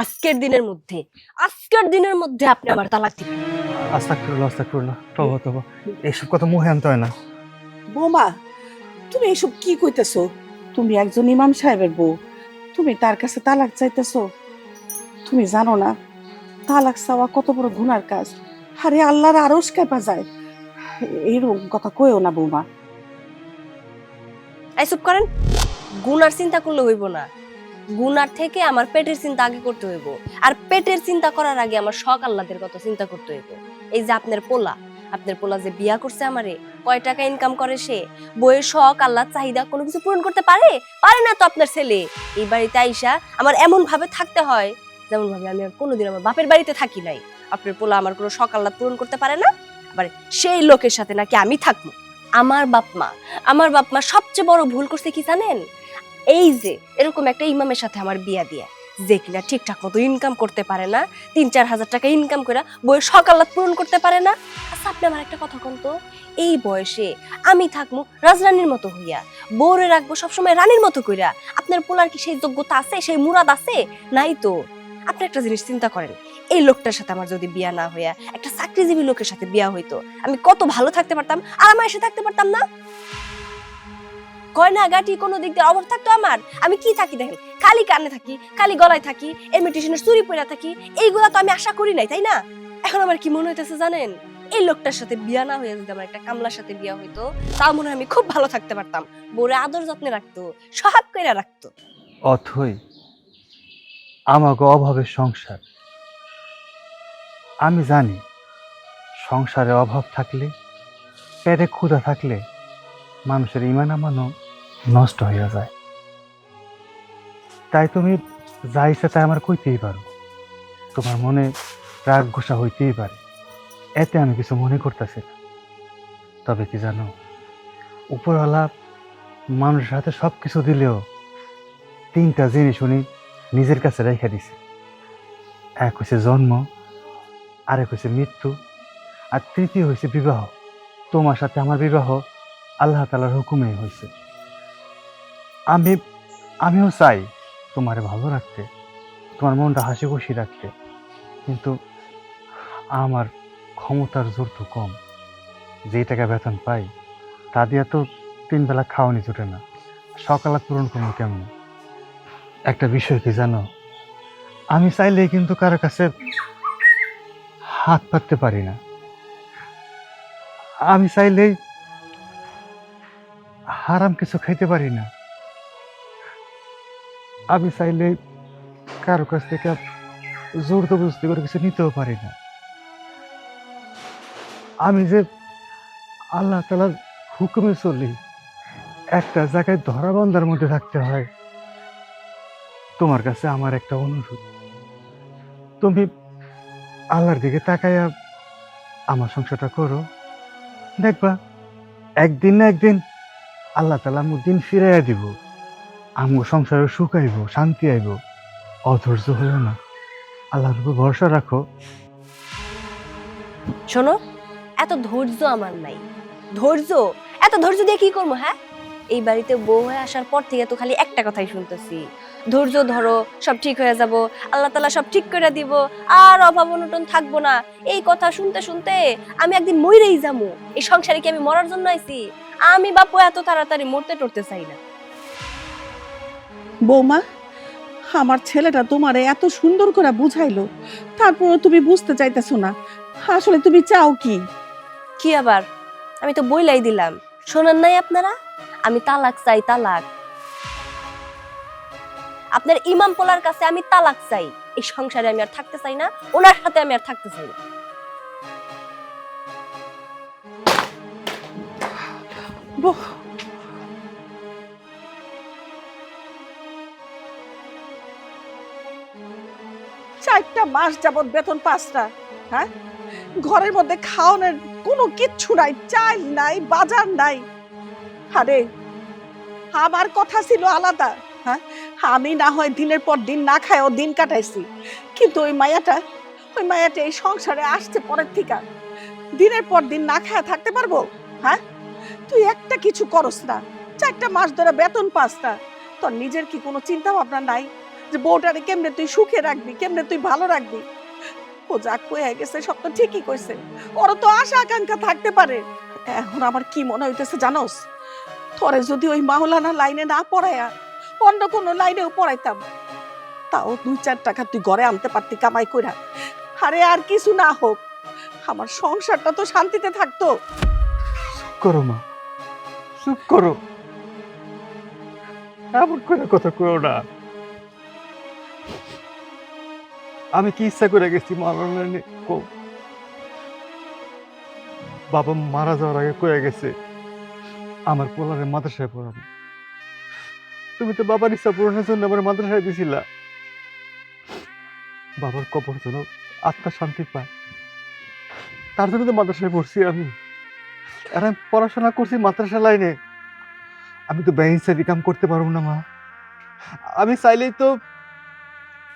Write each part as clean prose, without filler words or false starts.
আজকের দিনের মধ্যে আপনি আমার তালাক দিবেন। আস্তাগফিরুল্লাহ আস্তাগফিরুল্লাহ, তওবা তওবা। এইসব কথা মুখে আনতে হয় না। বৌমা, তুমি এসব কি কইতেছো? তুমি একজন ইমাম সাহেবের বউ, তুমি তার কাছে তালাক চাইতেছো? তুমি জানো না তালাক চাওয়া কত বড় গুনার কাজ? আরে আল্লাহর আরশ কাঁপা যায়। এইরকম কথা কইও না বৌমা। এই চুপ করেন। গুনার চিন্তা করলে হইব না, গুনার থেকে আমার পেটের চিন্তা আগে করতে হইব। আর পেটের চিন্তা করার আগে আমার শখ আহ্লাদের কথা চিন্তা করতে হইব। এই যে আপনার পোলা যে বিয়া করছে আমারে, কয় টাকা ইনকাম করে সে? বইয়ের শখ আহ্লাদ চাহিদা কোনো কিছু পূরণ করতে পারে? পারে না তো আপনার ছেলে। এই বাড়িতে আইসা আমার এমন ভাবে থাকতে হয় যেমন ভাবে আমি আর কোনোদিন আমার বাপের বাড়িতে থাকি নাই। আপনার পোলা আমার কোনো শখ আহ্লাদ পূরণ করতে পারে না, আবার সেই লোকের সাথে নাকি আমি থাকবো। আমার বাপ মা সবচেয়ে বড় ভুল করছে কি জানেন? এই যে এরকম একটা ইমামের সাথে আমার বিয়া দিয়া, যে কিনা ঠিকঠাক মতো ইনকাম করতে পারে না, ৩-৪ হাজার টাকা ইনকাম করে বইয়ের সকালাত পূরণ করতে পারে না। আচ্ছা আপনি আমার একটা কথা কোন তো, এই বয়সে আমি থাকবো রাজরানীর মতো হইয়া, বউরে রাখবো সবসময় রানীর মতো কইরা, আপনার পোলার কি সেই যোগ্যতা আছে, সেই মুরাদ আছে? নাই তো। আপনি একটা জিনিস চিন্তা করেন, এই লোকটার সাথে আমার যদি বিয়া না হইয়া একটা চাকরিজীবী লোকের সাথে বিয়া হইতো, আমি কত ভালো থাকতে পারতাম, আর আমার এসে থাকতে পারতাম না। গয়না গাটি কোনো দিক দিয়ে অভাব থাকতো আমার? আমি কি থাকি দেখেন, খালি কানে থাকি, খালি গলায় থাকি, ইমিটেশনের চুরি পরে থাকি। এইগুলা তো আমি আশা করি নাই, তাই না? এখন আমার কি মনে হইতেছে জানেন, এই লোকটার সাথে বিয়া না হইয়া যদি আমার একটা কামলার সাথে বিয়া হইতো, তাও মনে হয় আমি খুব ভালো থাকতে পারতাম। বউরে আদর যত্নে রাখতো, সহাগ কইরা রাখতো। অথই আমাকে অভাবের সংসার। আমি জানি সংসারে অভাব থাকলে, পেটে ক্ষুধা থাকলে মানুষের ইমান আমানও নষ্ট হইয়া যায়। তাই তুমি যা ইচ্ছা তাই আমার কইতেই পারো, তোমার মনে রাগ গোসা হইতেই পারে, এতে আমি কিছু মনে করতেছি না। তবে কি জানো, উপরওয়ালা মানুষের হাতে সব কিছু দিলেও 3টা জিনিস উনি নিজের কাছে রেখে দিছে। এক হচ্ছে জন্ম, আরেক হচ্ছে মৃত্যু, আর তৃতীয় হচ্ছে বিবাহ। তোমার সাথে আমার বিবাহ আল্লাহ তাআলার হুকুমে হয়েছে। আমি আমিও চাই তোমারে ভালো রাখতে, তোমার মনটা হাসি খুশি রাখতে, কিন্তু আমার ক্ষমতার জোর তো কম। যে টাকা বেতন পাই তা দিয়ে তো 3 বেলা খাওয়ানি জোটে না, সকালে পূরণ করবো কেমন? একটা বিষয় কি জানো, আমি চাইলেই কিন্তু কারো কাছে হাত পাততে পারি না। আমি চাইলেই হারাম কিছু খাইতে পারি না। আমি চাইলেই কারো কাছ থেকে জোর জবরদস্তি করে কিছু নিতেও পারি না। আমি যে আল্লাহ তাআলার হুকুমে চলি, একটা জায়গায় ধরাবন্ধার মধ্যে থাকতে হয়। তোমার কাছে আমার একটা অনুরোধ, তুমি আল্লাহর দিকে তাকাইয়া আমার সংসারটা করো, দেখবা একদিন না একদিন আল্লাহ তাআলা আমার দিন ফিরাইয়া দিব, আমার সংসারে সুখ আইব, শান্তি আইব। অধৈর্য হইও না, আল্লাহর উপর ভরসা রাখো। শোনো, এত ধৈর্য আমার নাই। ধৈর্য, এত ধৈর্য দিয়ে কি করবো? হ্যাঁ, এই বাড়িতে বউ হয়ে আসার পর থেকে তো খালি একটা কথাই শুনতেছি, ধৈর্য ধরো, সব ঠিক হয়ে যাব, আল্লাহ তাআলা সব ঠিক করে দিব, আর অভাব অনটন থাকবো না। এই কথা শুনতে শুনতে আমি একদিন মইরেই যাবো। এই সংসারে কি আমি মরার জন্য আইছি? আমি বাপু এত তাড়াতাড়ি মরতে টরতে চাই না। বৌমা, আমার ছেলেটা তোমারে এত সুন্দর করে বুঝাইলো, তারপরে তুমি বুঝতে চাইতেছো না। আসলে তুমি চাও কি? কি আবার? আমি তো বইলাই দিলাম, শোনেন নাই আপনারা? আমি তালাক চাই, তালাক। আপনার ইমাম পোলার কাছে আমি তালাক চাই। এই সংসারে আমি আর থাকতে চাই না, ওনার সাথে আমি আর থাকতে চাই না। বৌ- 4টা মাস যাবত বেতন 5টা। হ্যাঁ, ঘরের মধ্যে খাওয়ানোর কোনো কিচ্ছু নাই, চাল নাই, বাজার নাই। আরে আমার কথা ছিল আলাদা। হ্যাঁ, আমি না হয় দিনের পর দিন না খায়ও দিন কাটাইছি, কিন্তু ওই মায়াটা এই সংসারে আসছে পরের থেকে। দিনের পর দিন না খায় থাকতে পারবো? হ্যাঁ, তুই একটা কিছু করস না, 4টা মাস ধরে বেতন পাস না। তোর নিজের কি কোনো চিন্তা ভাবনা নাই যে বউটারে কেমনে তুই সুখে রাখবি, কেমনে তুই ভালো রাখবি। ও যা কয়ে গেছে সব তো ঠিকই কইছে, ওর তো আশা আকাঙ্ক্ষা থাকতে পারে। এখন আমার কি মনে হইতেছে জানোস, তোরে যদি ওই মাওলানা লাইনে না পড়ায়া অন্য কোনো লাইনেও পড়াইতাম, তাও 2-4 টাকা তুই ঘরে আনতে পারতি কামাই কইরা। আরে আর কিছু না হোক, আমার সংসারটা তো শান্তিতে থাকতো। চুপ করো মা, চুপ করো, এমন করে কথা কইও না। আমি কি ইচ্ছা করে গেছি মাওলানা বাবা মারা যাওয়ার আগে কয়ে গেছে আমার পোলারে মাদ্রাসায় পড়াবো। তুমি তো বাবার ইচ্ছা পূরণের জন্য আমার মাদ্রাসায় দিছিলা। বাবার কবর যেন আত্মা শান্তি পায়, তার জন্য তো মাদ্রাসায় পড়ছি আমি। আর আমি পড়াশোনা করছি মাদ্রাসা লাইনে। আমি তো বেইনসাফি কাম করতে পারবো না মা। আমি চাইলেই তো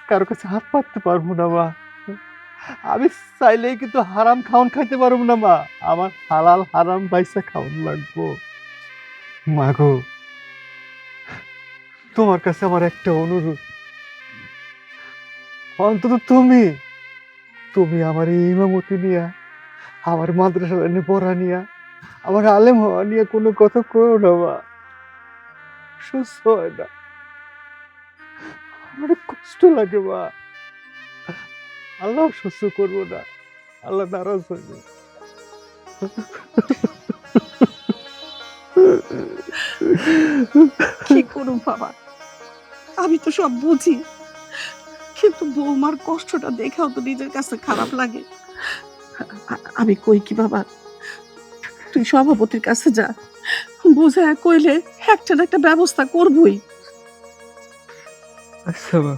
কারো কাছে হাত পাততে পারবো না মা। আমি চাইলেই কিন্তু হারাম খাওয়ান খাইতে পারবো না মা। আমার হালাল হারাম বাইসা খাওয়ান লাগবো। মা গো, তোমার কাছে আমার একটা অনুরোধ, অন্তত তুমি তুমি আমার এই ইমামতি নিয়া, আমার মাদ্রাসা লাইনে পড়া নিয়া, আমার আলেম হওয়া নিয়ে কোনো কথা কইও না মা। সুস্থ হয় না, আমার কষ্ট লাগে মা। আল্লাহ সুস্থ করবো না, আল্লাহ নারাজ হইবে। কি করুম বাবা, আমি তো সব বুঝি, কিন্তু বৌমার কষ্টটা দেখাও তো নিজের কাছে খারাপ লাগে। আমি কই কি বাবা, তুই সভাপতির কাছে যা, বুঝায় কইলে একটা না একটা ব্যবস্থা করবই। আচ্ছা মা,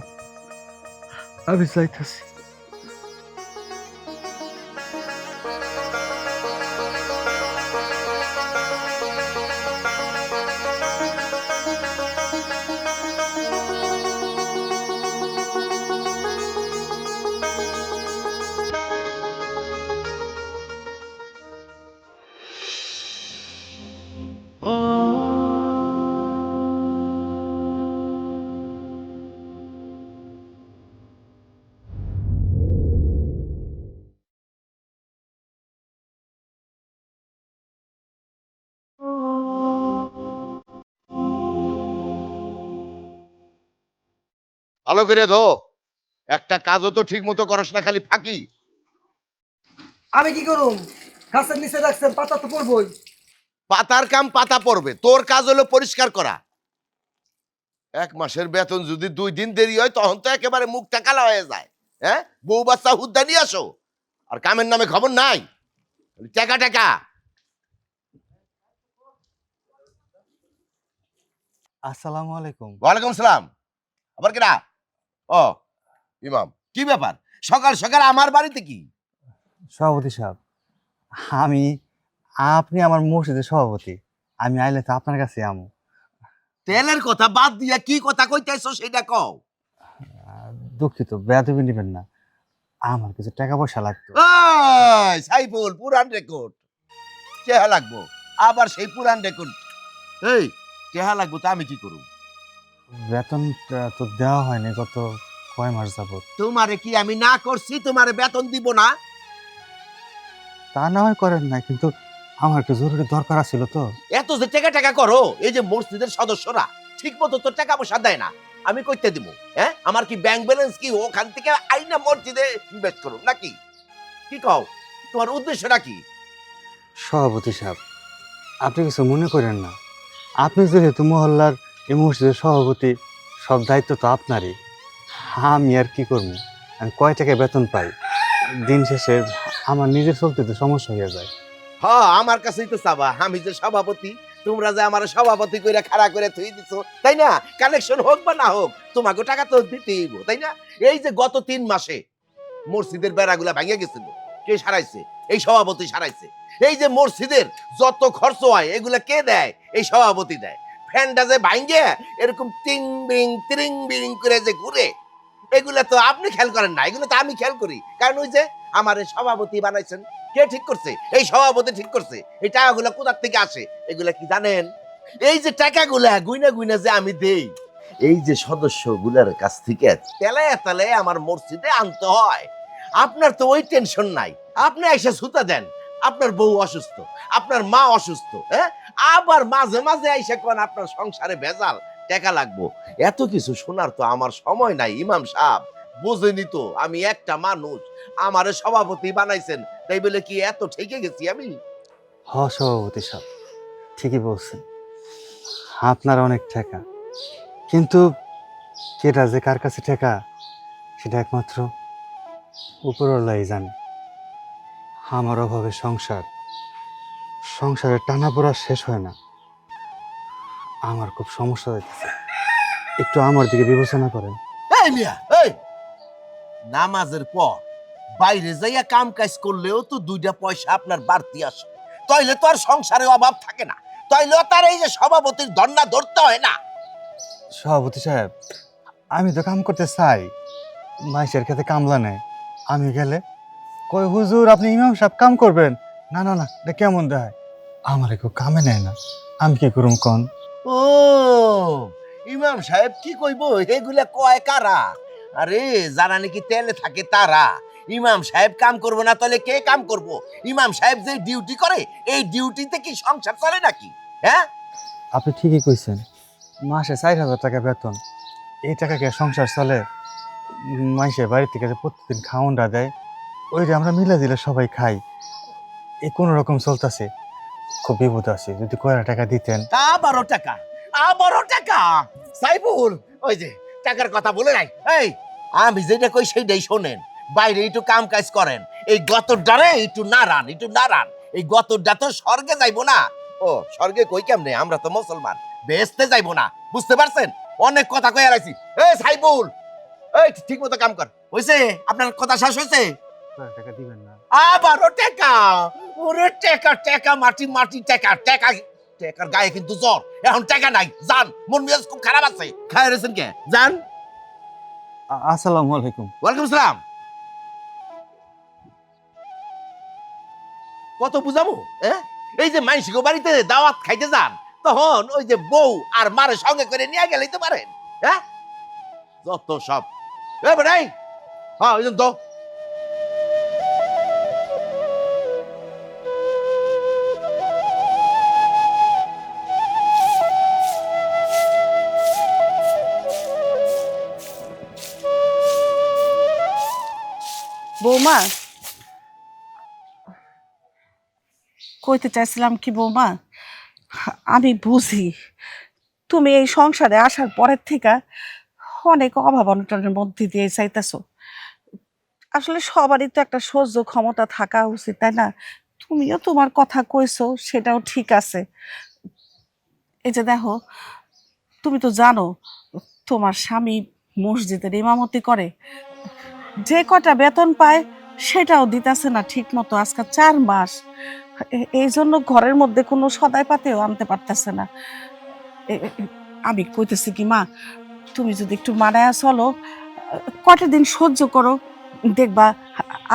আমি চাইতেছি। ভালো করে ধো, একটা কাজও তো ঠিক মতো করস না, খালি ফাঁকি। আমি কি করুম? গাছের নিচে রাখছেন, পাতা তো পড়বই। পাতার কাম পাতা পড়বে, তোর কাজ হলো পরিষ্কার করা। 1 মাসের বেতন যদি 2 দিন দেরি হয় তখন তো একেবারে মুখটা কালা হয়ে যায়। হ্যাঁ, বউ বাচ্চা হুদ্দা নিয়ে আসো, আর কামের নামে খবর নাই, টাকা টাকা। আসসালামু আলাইকুম। ওয়ালাইকুম সালাম। আবার কেনা? ও ইমাম, কি ব্যাপার সকাল সকাল আমার বাড়িতে? কি সভাপতি সাহেব, আমি আপনি আমার মসজিদের সভাপতি, আমি আইলে তো আপনার কাছে আমু। তেলের কথা বাদ দিয়া কি কথা কইতেছো সেটা কও। দুঃখিত, বেয়াদবি নেবেন না, আমার কিছু টাকা পয়সা লাগতো। ওই সাইফুল, পুরান রেকর্ড চেহা লাগবো, আবার সেই পুরান রেকর্ড। এই চেহা লাগবো তো আমি কি করব? বেতন তো দেওয়া হয়নি গত কয় মাস যাবত। তোমারে কি আমি না করছি তোমারে বেতন দিব না? তা না হয় করেন না, কিন্তু আমার একটু জরুরি দরকার ছিল তো। এত যে টাকা টাকা করো, এই যে মসজিদের সদস্যরা ঠিক মতো তো টাকা পয়সা দেয় না, আমি কইতে দিব? হ্যাঁ, আমার কি ব্যাংক ব্যালেন্স কি ওখান থেকে আইনা মসজিদে ইনভেস্ট করো নাকি? কি কও, তোমার উদ্দেশ্যটা কি? সভাপতি সাহেব, আপনি কিছু মনে করেন না, আপনি যেহেতু মহল্লার এই মসজিদের সভাপতি, সব দায়িত্ব তো আপনারই। আমি আর কি করবো, আমি কয় টাকা বেতন পাই, দিন শেষে আমার নিজের চলতে তো সমস্যা হয়ে যায়। হ্যাঁ, আমার কাছেই তো চাবা, আমি যে সভাপতি, তোমরা যে আমার সভাপতি কইরা খাড়া করে থুই দিছো, তাই না? কানেকশন হোক বা না হোক, তোমাকে টাকা তো দিতেই হইব, তাই না? এই যে গত 3 মাসে মসজিদের বেড়াগুলা ভাঙিয়া গেছিল, কে সারাইছে? এই সভাপতি সারাইছে। এই যে মসজিদের যত খরচ হয় এগুলা কে দেয়? এই সভাপতি দেয়। ফ্যানটা যে ভাঙিয়া এরকম টিং বিং ত্রিং বিং করে যে ঘুরে, এগুলা তো আপনি খেয়াল করেন না, এগুলো তো আমি খেয়াল করি। কারণ ওই যে আমার সভাপতি বানাইছেন, কে ঠিক করছে? এই সভাপতি ঠিক করছে। এই টাকাগুলা কোথা থেকে আসে এগুলা কি জানেন? এই যে টাকাগুলা গুইনা গুইনা যে আমি দেই, এই যে সদস্যগুলার কাছ থেকে তেলে তেলে আমার মসজিদে আনতে হয়। আপনার তো ওই টেনশন নাই, আপনি এসে ছুতা দেন আপনার বউ অসুস্থ, আপনার মা অসুস্থ, হ্যাঁ, আবার মাঝে মাঝে এসে কোন আপনার সংসারে ভেজাল, টাকা লাগবো। এত কিছু শোনার তো আমার সময় নাই ইমাম সাহেব। বুঝেনি তো আমি একটা মানুষ, আমারে সভাপতি বানাইছেন তাই বলে কি এত ঠেকে গেছি আমি? সভাপতি সাহেব ঠিকই বলছেন, আপনার অনেক টাকা, কিন্তু কেটা যে কার কাছে টাকা সেটা একমাত্র উপরওয়ালাই জানে। আমার অভাবে সংসারের টানাপোড়া শেষ হয় না। আমার খুব সমস্যা হইতেছে, একটু আমার দিকে বিবেচনা করেন। এই মিয়া, এই নামাজের পর বাইরে যাইয়া কাম কাজ করলেও তো 2টা পয়সা আপনার বাড়তি আসে, তাইলে তো আর সংসারে অভাব থাকে না, তাইলেও তার এই যে সভাপতির দণ্ডা ধরতে হয় না। সভাপতি সাহেব, আমি তো কাম করতে চাই, মাইসের খেতে কামলা নেই, আমি গেলে কই হুজুর আপনি ইমাম সাহেব কাম করবেন, না না না এটা কেমন দেয়, আমার কেউ কামে নেয় না, আমি কি করুম কন? ও ইমাম সাহেব কি কইব এগুলা কয় কারা? আরে যারা নাকি তেলে থাকে তারা। ইমাম সাহেব কাম করবো না তাহলে কে কাম করব? ইমাম সাহেব যে ডিউটি করে এই ডিউটিতে কি সংসার চলে নাকি? হ্যাঁ, আপনি ঠিকই কইছেন, মাসে 4,000 টাকা বেতন, এই টাকা কে সংসার চলে? মাইসে বাড়ি থেকে যে প্রতিদিন খাওয়ানটা দেয় ওইটা আমরা মিলে দিলে সবাই খাই, এই কোনো রকম চলতেছে, খুব বিপদ আছে, যদি কয়টা টাকা দিতেন। আবারও টাকা, আবারও টাকা। সাইফুল ওই যে টাকার কথা বলে নাই, এই আমি যেটা কই সেইটাই শোনেন। বাইরে একটু কাম কাজ করেন, এই গতরডারে একটু নাড়ান, একটু নাড়ান। এই গতরডা তো স্বর্গে যাইবো না। ও স্বর্গে কই কেমনে, আমরা তো মুসলমান, বেহেশতে যাইবো না, বুঝতে পারছেন? অনেক কথা কই আলাইছি। এই সাইফুল, এই ঠিক মতো কাম কর। হইছে? আপনার কথা শেষ হইছে? কয়টা টাকা দিবেন না? আবারও টাকা, ওরে টাকা টাকা, মাটি মাটি টাকা টাকা, টাকার গায়ে কিন্তু জ্বর, এখন টাকা নাই, যান, মন মেজাজ খুব খারাপ আছে। খায় রয়েছেন কে? যান। আসসালামু আলাইকুম। ওয়ালাইকুম আসসালাম। কত বুঝাবো? এই যে মাইসিক বাড়িতে দাওয়াত খাইতে যান, তখন ওই যে বউ আর মারে সঙ্গে করে নিয়ে গেলেই তো পারেন। হ্যাঁ, যত সব। এই হ্যাঁ ওই তো বৌমা, কইতে চাইছিলাম কি বৌমা, আমি বুঝি তুমি এই সংসারে আসার পরের থেকে অনেক অভাব অনটনের মধ্যে দিয়ে চাইতেছো। আসলে সবারই তো একটা সহ্য ক্ষমতা থাকা উচিত, তাই না? তুমিও তোমার কথা কইছো, সেটাও ঠিক আছে। এই যে দেখো, তুমি তো জানো তোমার স্বামী মসজিদের ইমামতি করে, যে কটা বেতন পায় সেটাও দিতেছে না ঠিক মতো, আজকে 4 মাস। এই জন্য ঘরের মধ্যে কোনো সদাই পাতেও আনতে পারতেছে না। আমি কইতেছি কি মা, তুমি যদি একটু মানায়া চলো, কটা দিন সহ্য করো, দেখবা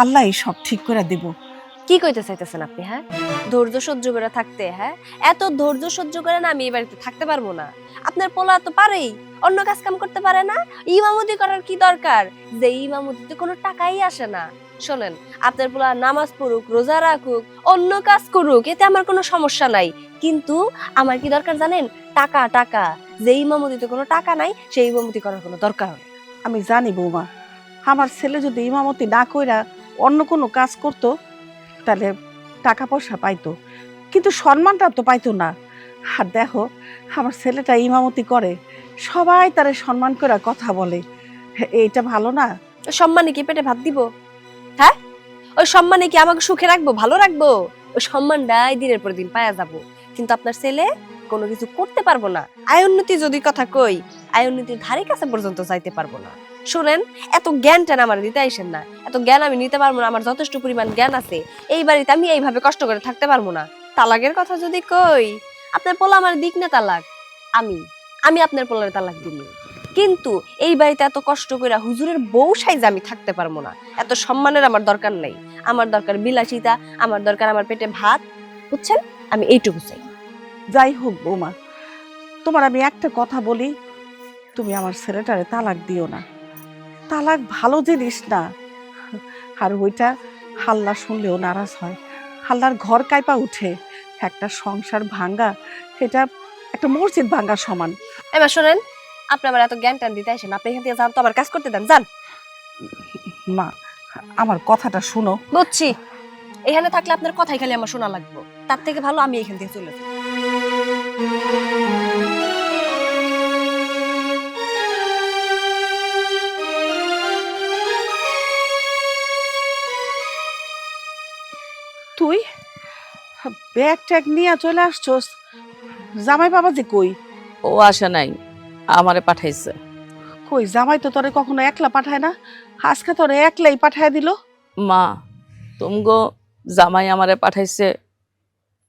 আল্লাহ সব ঠিক করে দিব। কি কইতে চাইতেছেন আপনি? হ্যাঁ, ধৈর্য সহ্য করে থাকতে? হ্যাঁ, এত ধৈর্য সহ্য করে না আমি এই বাড়িতে থাকতে পারবো না। আপনার পোলা তো পারেই, অন্য কাজ কাম করতে পারে না, ইমামতি করার কি দরকার? যে ইমামতিতে কোনো টাকাই আসে না। শোনেন, আপনার পোলা নামাজ পড়ুক, রোজা রাখুক, অন্য কাজ করুক, এতে আমার কোনো সমস্যা নাই, কিন্তু আমার কি দরকার জানেন? টাকা টাকা। যে ইমামতিতে কোনো টাকা নাই সেই ইমামতি করার কোনো দরকার নেই। আমি জানি বৌমা, আমার ছেলে যদি ইমামতি না কইরা অন্য কোনো কাজ করতো তাহলে টাকা পয়সা পাইতো, কিন্তু সম্মানটা তো পাইতো না। আর দেখো, আমার ছেলেটা ইমামতি করে, সবাই তারে সম্মান করে কথা বলে, এইটা ভালো না? ওই সম্মানে কি পেটে ভাত দিব? হ্যাঁ, ওই সম্মানে কি আমাকে সুখে রাখবো, ভালো রাখবো? ওই সম্মানটাই দিনের পর দিন পাওয়া যাবো, কিন্তু আপনার ছেলে কোনো কিছু করতে পারবো না। আয়োন্নতি যদি কথা কই, আয়োন্নতির ধারে কাছে পর্যন্ত যাইতে পারবো না। শোনেন, এত জ্ঞান টান আমার দিতে আইসেন না, এত জ্ঞান আমি নিতে পারবো না। আমার যথেষ্ট পরিমাণ জ্ঞান আছে, এই বাড়িতে আমি এইভাবে কষ্ট করে থাকতে পারবো না। তালাকের কথা যদি কই, আপনার পোলা আমার দিক না তালাক, আমি আমি আপনার পোলার তালাক দিব, কিন্তু এই বাড়িতে এত কষ্ট করে হুজুরের বউ সাইজে আমি থাকতে পারবো না। এত সম্মানের আমার দরকার নেই, আমার দরকার বিলাসিতা, আমার দরকার আমার পেটে ভাত, বুঝছেন? আমি এইটুকু চাই। যাই হোক বৌমা, তোমার আমি একটা কথা বলি, তুমি আমার ছেলেটারে তালাক দিও না। তালাক ভালো জিনিস না। আর ওইটা হাল্লা শুনলেও নারাজ হয়, হাল্লার ঘর কাইপা উঠে। একটা সংসার ভাঙ্গা এটা একটা মসজিদ ভাঙ্গার সমান। এবার শোনেন, আপনি আমার এত জ্ঞান টান দিতে আসেন, আপনি এখান থেকে যান তো, আমার কাজ করতে দেন, যান। মা, আমার কথাটা শুনো। বুঝছি, এখানে থাকলে আপনার কথাই খালি আমার শোনা লাগবে, তার থেকে ভালো আমি এখান থেকে চলে যাই। তুই ব্যাগ ট্যাগ নিয়ে চলে আসছস, জামাই বাবাজি কই? ও আসে নাই, আমারে পাঠাইছে। কই জামাই তো তোরে কখনো একলা পাঠায় না, আজকে তোরে একলাই পাঠায় দিল। মা, তুমগো জামাই আমারে পাঠাইছে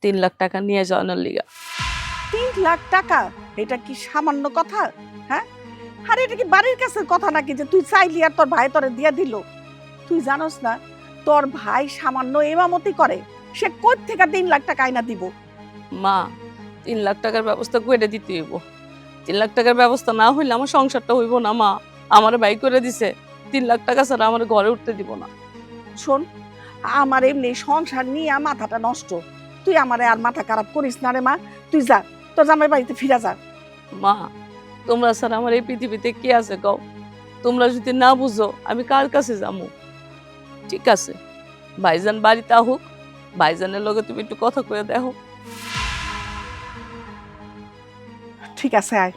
3 লাখ টাকা নিয়ে যাওয়ার লিগা। 3 লাখ টাকা? এটা কি সামান্য কথা? হ্যাঁ, আরে এটা কি বাড়ির কাছে কথা নাকি যে তুই চাইলি আর তোর ভাই তোরে দিয়ে দিল? তুই জানোস না তোর ভাই সামান্য ইমামতি করে, সে কই থেকে 3 লাখ টাকা আইনা দিব? মা, 3 লাখ টাকার ব্যবস্থা করে দিতে হইব। 3 লাখ টাকার ব্যবস্থা না হইলে আমার সংসারটা হইব না। মা, আমারে বাই করে দিছে, 3 লাখ টাকা ছাড়া আমার ঘরে উঠতে দিব না। শোন, আমার এমনি সংসার নিয়ে মাথাটা নষ্ট, তুই আমারে আর মাথা খারাপ করিস না রে মা। তুই যা, তোর জামাই বাড়িতে ফিরা যা। মা, তোমরা স্যার আমার এই পৃথিবীতে কে আছে কও? তোমরা যদি না বুঝো আমি কার কাছে যাবো? ঠিক আছে, ভাইজান বাড়িতে আহুক, ভাইজানের লগে তুমি একটু কথা কয়ে দেখো। ঠিক আছে, আয়।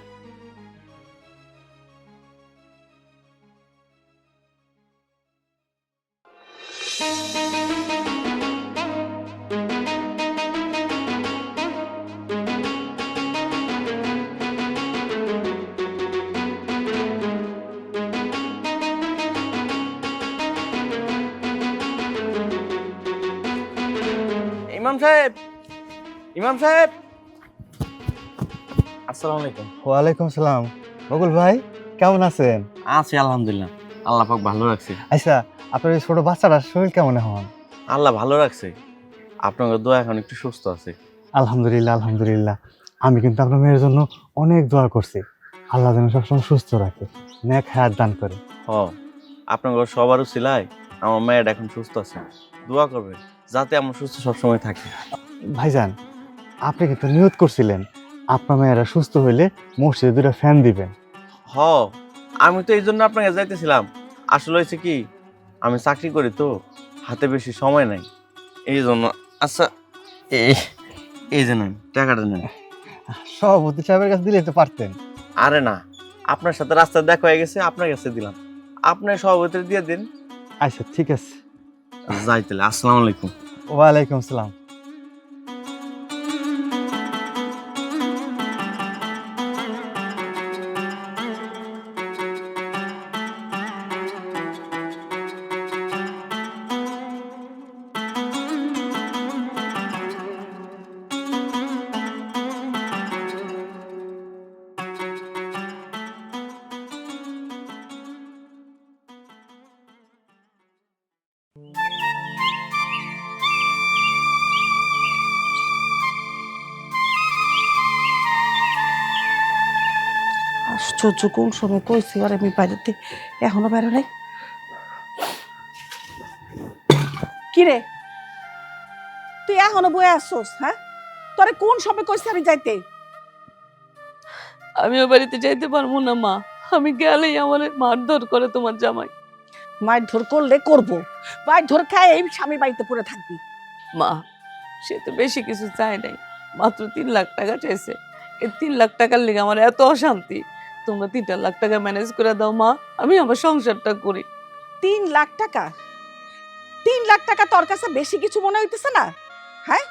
ইমাম সাহেব, ইমাম সাহেব, আসসালামু আলাইকুম। ওয়ালাইকুম সালাম। বকুল ভাই, কেমন আছেন? আছি আলহামদুলিল্লাহ, আল্লাহ পাক ভালো রাখছে। আচ্ছা, আপনার এই ছোট বাচ্চাটার শরীর কেমন এখন? আল্লাহ ভালো রাখছে, আপনাদের দোয়া এখন একটু সুস্থ আছে। আলহামদুলিল্লাহ, আলহামদুলিল্লাহ। আমি কিন্তু আপনার মেয়ের জন্য অনেক দোয়া করছি, আল্লাহ যেন সবসময় সুস্থ রাখে, নেক হায়াত দান করে। হ, আপনাদের সবারও সিলাই আমার মেয়ের এখন সুস্থ আছে, দোয়া করবেন যাতে আমার সুস্থ সবসময় থাকে। ভাইজান, আপনি কিন্তু নিয়ত করছিলেন আপনার মেয়েরা সুস্থ হইলে মসজিদে 2টা ফ্যান দিবেন। হ, আমি তো এই জন্য আপনাকে যাইতেছিলাম। আসলে হয়েছে কি, আমি চাকরি করি তো, হাতে বেশি সময় নাই, এই জন্য। আচ্ছা, এই যে নেন টাকাটা নেন। সভাপতি সাহেবের কাছে দিলে তো পারতেন। আরে না, আপনার সাথে রাস্তায় দেখা হয়ে গেছে, আপনার কাছে দিলাম, আপনার সভাপতি দিয়ে দিন। আচ্ছা, ঠিক আছে। যাই তাহলে, আসসালামু আলাইকুম। ওয়ালাইকুম আসসালাম। আশ্চর্য, কোন সময় কইছি আর আমি বাইরেতে এখনো বেরো নাই। কিরে, তুই এখনো বয়ে আসছস? হ্যাঁ, তোরে কোন সময় কইছি আমি যাইতে? আমি ও বাড়িতে যাইতে পারবো না মা, আমি গেলেই আমার মারধর করে তোমার জামাই। মায়ের ধর করলে করবো, মায়ের ধর খায় এই স্বামী বাড়িতে পড়ে থাকবি। মা, সে তো বেশি কিছু চায় নাই, মাত্র 3 লাখ টাকা চাইছে। এই 3 লাখ টাকার লিগে আমার এত অশান্তি। তোমরা 3 লাখ টাকা ম্যানেজ করে দাও মা, আমি আমার সংসারটা করি। 3 লাখ টাকা? 3 লাখ টাকা তোর কাছে বেশি কিছু মনে হইতেছে না? হ্যাঁ,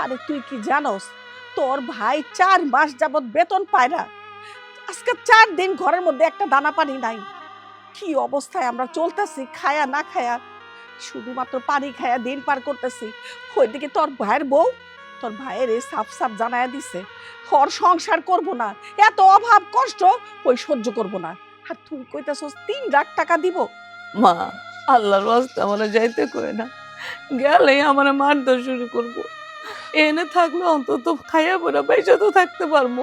আরে তুই কি জানোস তোর ভাই 4 মাস যাবত বেতন পায় না, আজকে 4 দিন ঘরের মধ্যে একটা দানা পানি নাই। কি অবস্থায় আমরা চলতেছি, খায়া না খায়া, শুধুমাত্র পানি খায়া দিন পার করতেছি। ওইদিকে তোর ভাইয়ের বউ, তোর ভাইয়ের সাফ সাফ জানায়া দিছে ওর সংসার করব না, এত অভাব কষ্ট ওই সহ্য করব না। আর তুই কইতাছস 3 লাখ টাকা দিব? মা, আল্লাহর ওয়াস্তে আমার যাইতে কই না, গেলেই আমার মারধর শুরু করবো। এনে থাকলে অন্তত খাইয়া পড়া পয়সা তো থাকতে পারবো।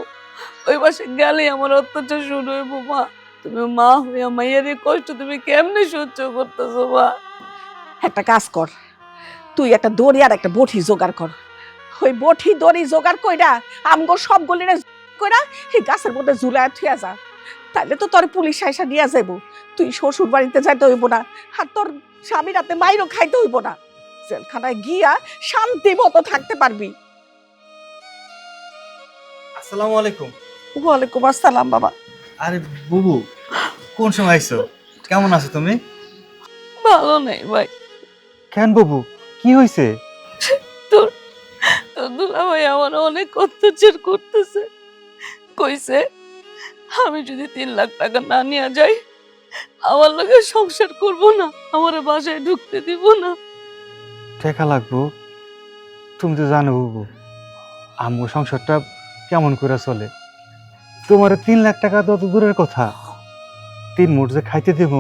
ওই পাশে গেলে আমার অত্যাচার শুরু হইব মা। তুমি মা হইয়া মাইয়ার এই কষ্ট তুমি কেমনে সহ্য করতেছো মা? একটা কাজ কর, তুই একটা দড়ি আর একটা বটি জোগাড় কর। ওই বটি দড়ি জোগাড় কইরা আমগো সব গলিরে কইরা এই গাছের মধ্যে ঝুলায় থুয়া যা। তাইলে তো তোর পুলিশ আইসা নিয়ে যাইব, তুই শ্বশুর বাড়িতে যাইতে হইব না, আর তোর স্বামী রাতে মাইরও খাইতে হইব না। জেলখানায় গিয়া শান্তি মতো থাকতে পারবি। আসসালামু আলাইকুম। ওয়ালাইকুম আসসালাম বাবা। আরে বুবু, কোন সময় আইছো? কেমন আছো তুমি? ভালো নেই ভাই। কেন বাবু, কি হয়েছে? তোর দুলা ভাই আমার অনেক অত্যাচার করতেছে। কইছে আমি যদি 3 লাখ টাকা না নিয়ে যাই আমার লগে সংসার করব না, আমার বাসায় ঢুকতে দিব না। টাকা লাগবো? তুমি তো জানো বাবু, আমগো সংসারটা কেমন করে চলে। তোমার 3 লাখ টাকা তো অত দূরের কথা, 3 মুঠ যে খাইতে দেব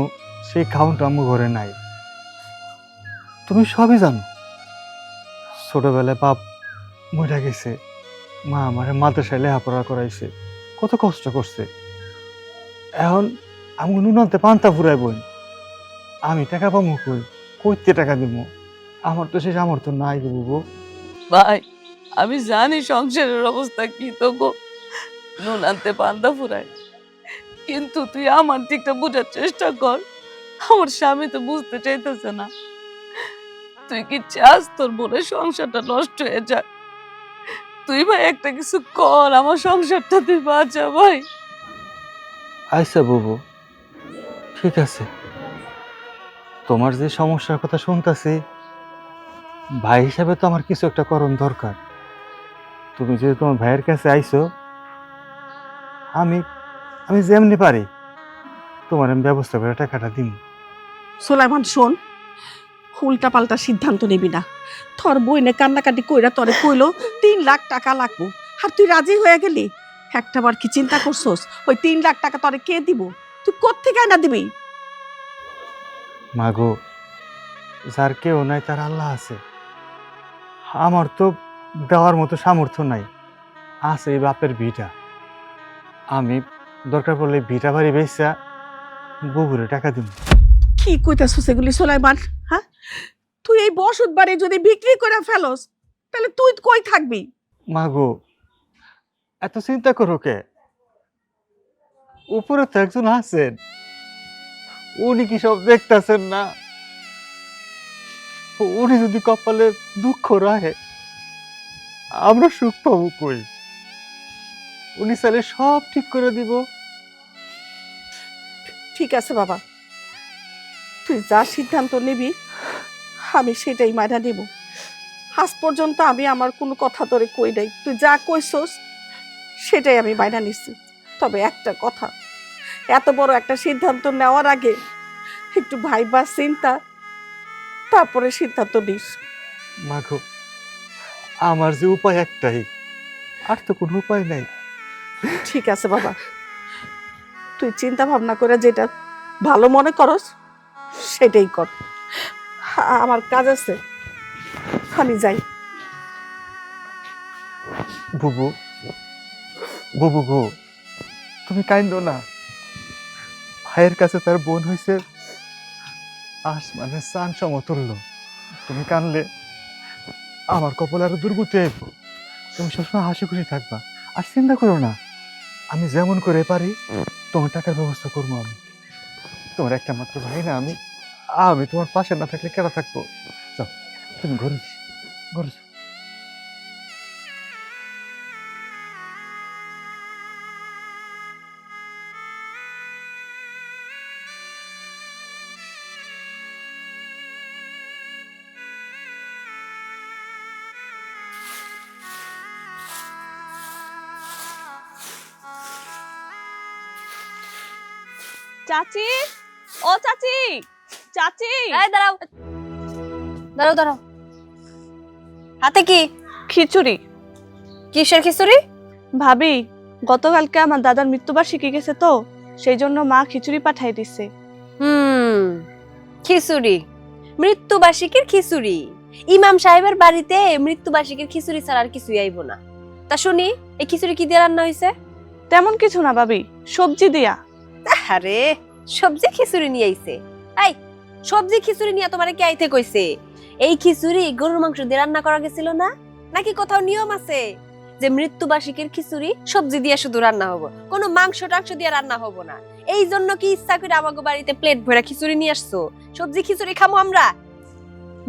সেই খাউনটা আমগো ঘরে নাই। তুমি সবই জানো, ছোটবেলায় বাপ মরে গেছে, মা আমারে মাদ্রাসায় লেখাপড়া করাইছে, কত কষ্ট করছে। এখন আমি নুনতে পান্তা ফুরাই বই, আমি টাকা পাবো কই, কইতে টাকা দিব? আমার তো সে সামর্থ্য নাই গো বুবু। ভাই আমি জানি সংসারের অবস্থা কি, তো গো নুন আনতে পান্তা ফুরায়, কিন্তু তুই আমার দিকটা বোঝার চেষ্টা কর। আমার স্বামী তো বুঝতে চাইতেছে না। তুই কি চাস তোর বোনের সংসারটা নষ্ট হয়ে যাক? তুই ভাই একটা কিছু কর, আমার সংসারটা তুই বাঁচা ভাই। আচ্ছা বুবু, ঠিক আছে, তোমার যে সমস্যার কথা শুনতেছি, ভাই হিসাবে তো আমার কিছু একটা করণ দরকার। তুমি যদি তোমার ভাইয়ের কাছে আইছো, আমি আমি যেমনি পারি তোমার আমি ব্যবস্থা করে টাকাটা দিন। সোলাইমান শোন, উল্টা পাল্টা সিদ্ধান্ত নিবি না। তোর বইনে কান্নাকাটি কইরা তোরে কইলো 3 লাখ টাকা লাগবো, আর তুই রাজি হয়ে গেলি। একটাবার কি চিন্তা করছস ওই 3 লাখ টাকা তোরে কে দিব? তুই কোত্থেকে না দিবি? মাগো, যার কেউ নাই তার আল্লাহ আছে। আমার তো দেওয়ার মতো সামর্থ্য নাই, আছে এই বাপের ভিটা। আমি দরকার পড়লে ভিটা বাড়ি বেচা বুবুরে টাকা দিব। কি কইতাছস এগুলি সোলাইমান? হ্যাঁ, তুই এই বসত বাড়ি যদি বিক্রি করে ফেলস তাহলে তুই কই থাকবি? মাগো, এত চিন্তা করো কে? উপরে তো একজন আছেন, উনি কি সব দেখতেছেন না? উনি যদি কপালে দুঃখ রাখে আমরা সুখ পাবো কই? উনি চাইলে সব ঠিক করে দিব। ঠিক আছে বাবা, তুই যা সিদ্ধান্ত নিবি আমি সেটাই মাইনা নিব। আজ পর্যন্ত আমি আমার কোনো কথা তোরে কই নাই, তুই যা কইছস সেটাই আমি মাইনা নিচ্ছি। তবে একটা কথা, এত বড় একটা সিদ্ধান্ত নেওয়ার আগে একটু ভাইবা চিন্তা তারপরে সিদ্ধান্ত নিস। মাগো, আমার যে উপায় একটাই, আর তো কোনো উপায় নাই। ঠিক আছে বাবা, তুই চিন্তা ভাবনা করে যেটা ভালো মনে করস সেটাই কর। আমার কাজ আছে, আমি যাই। বুবু, বুবু গো, তুমি কাইন্দো না। ভাইয়ের কাছে তার বোন হয়েছে আসমানের চান সমতুল্য। তুমি কানলে আমার কপাল আরো দুর্গতি আইব। তুমি সবসময় হাসি খুশি থাকবা, আর চিন্তা করো না। আমি যেমন করে পারি তোমার টাকার ব্যবস্থা করবো। আমি তোমার একটা মাত্র ভাই না, আমি আমি তোমার পাশে না থাকলে কেন থাকবো? যাও, তুমি ঘরে ঘরে যাও। চাচি, ও চাচি, চাচি। এই দাঁড়াও দাঁড়াও দাঁড়াও, হাতে কি? খিচুড়ি। কিসের খিচুড়ি? ভাবি, গতকালকে আমার দাদার মৃত্যুবার্ষিকী গেছে তো, সেই জন্য মা খিচুড়ি পাঠাই দিছে। খিচুড়ি? মৃত্যুবার্ষিকীর খিচুড়ি? ইমাম সাহেবের বাড়িতে মৃত্যুবার্ষিকীর খিচুড়ি ছাড়া আর কিছুই আইব না। তা শুনি, এই খিচুড়ি কি দিয়ে রান্না হয়েছে? তেমন কিছু না ভাবি, সবজি দিয়া। আরে সবজি খিচুড়ি নিয়ে আইছে। এই সবজি খিচুড়ি নিয়ে তোমারে কে আইতে কইছে? এই খিচুড়ি গরুর মাংস দিয়ে রান্না করা গেছিল না? নাকি কোথাও নিয়ম আছে যে মৃত্যুবার্ষিকীর খিচুড়ি সবজি দিয়ে শুধু রান্না হবো, কোনো মাংস টাংস দিয়ে রান্না হবো না? এই জন্য কি ইচ্ছা করে আমাগো বাড়িতে প্লেট ভরা খিচুড়ি নিয়ে আসছো? সবজি খিচুড়ি খামো আমরা?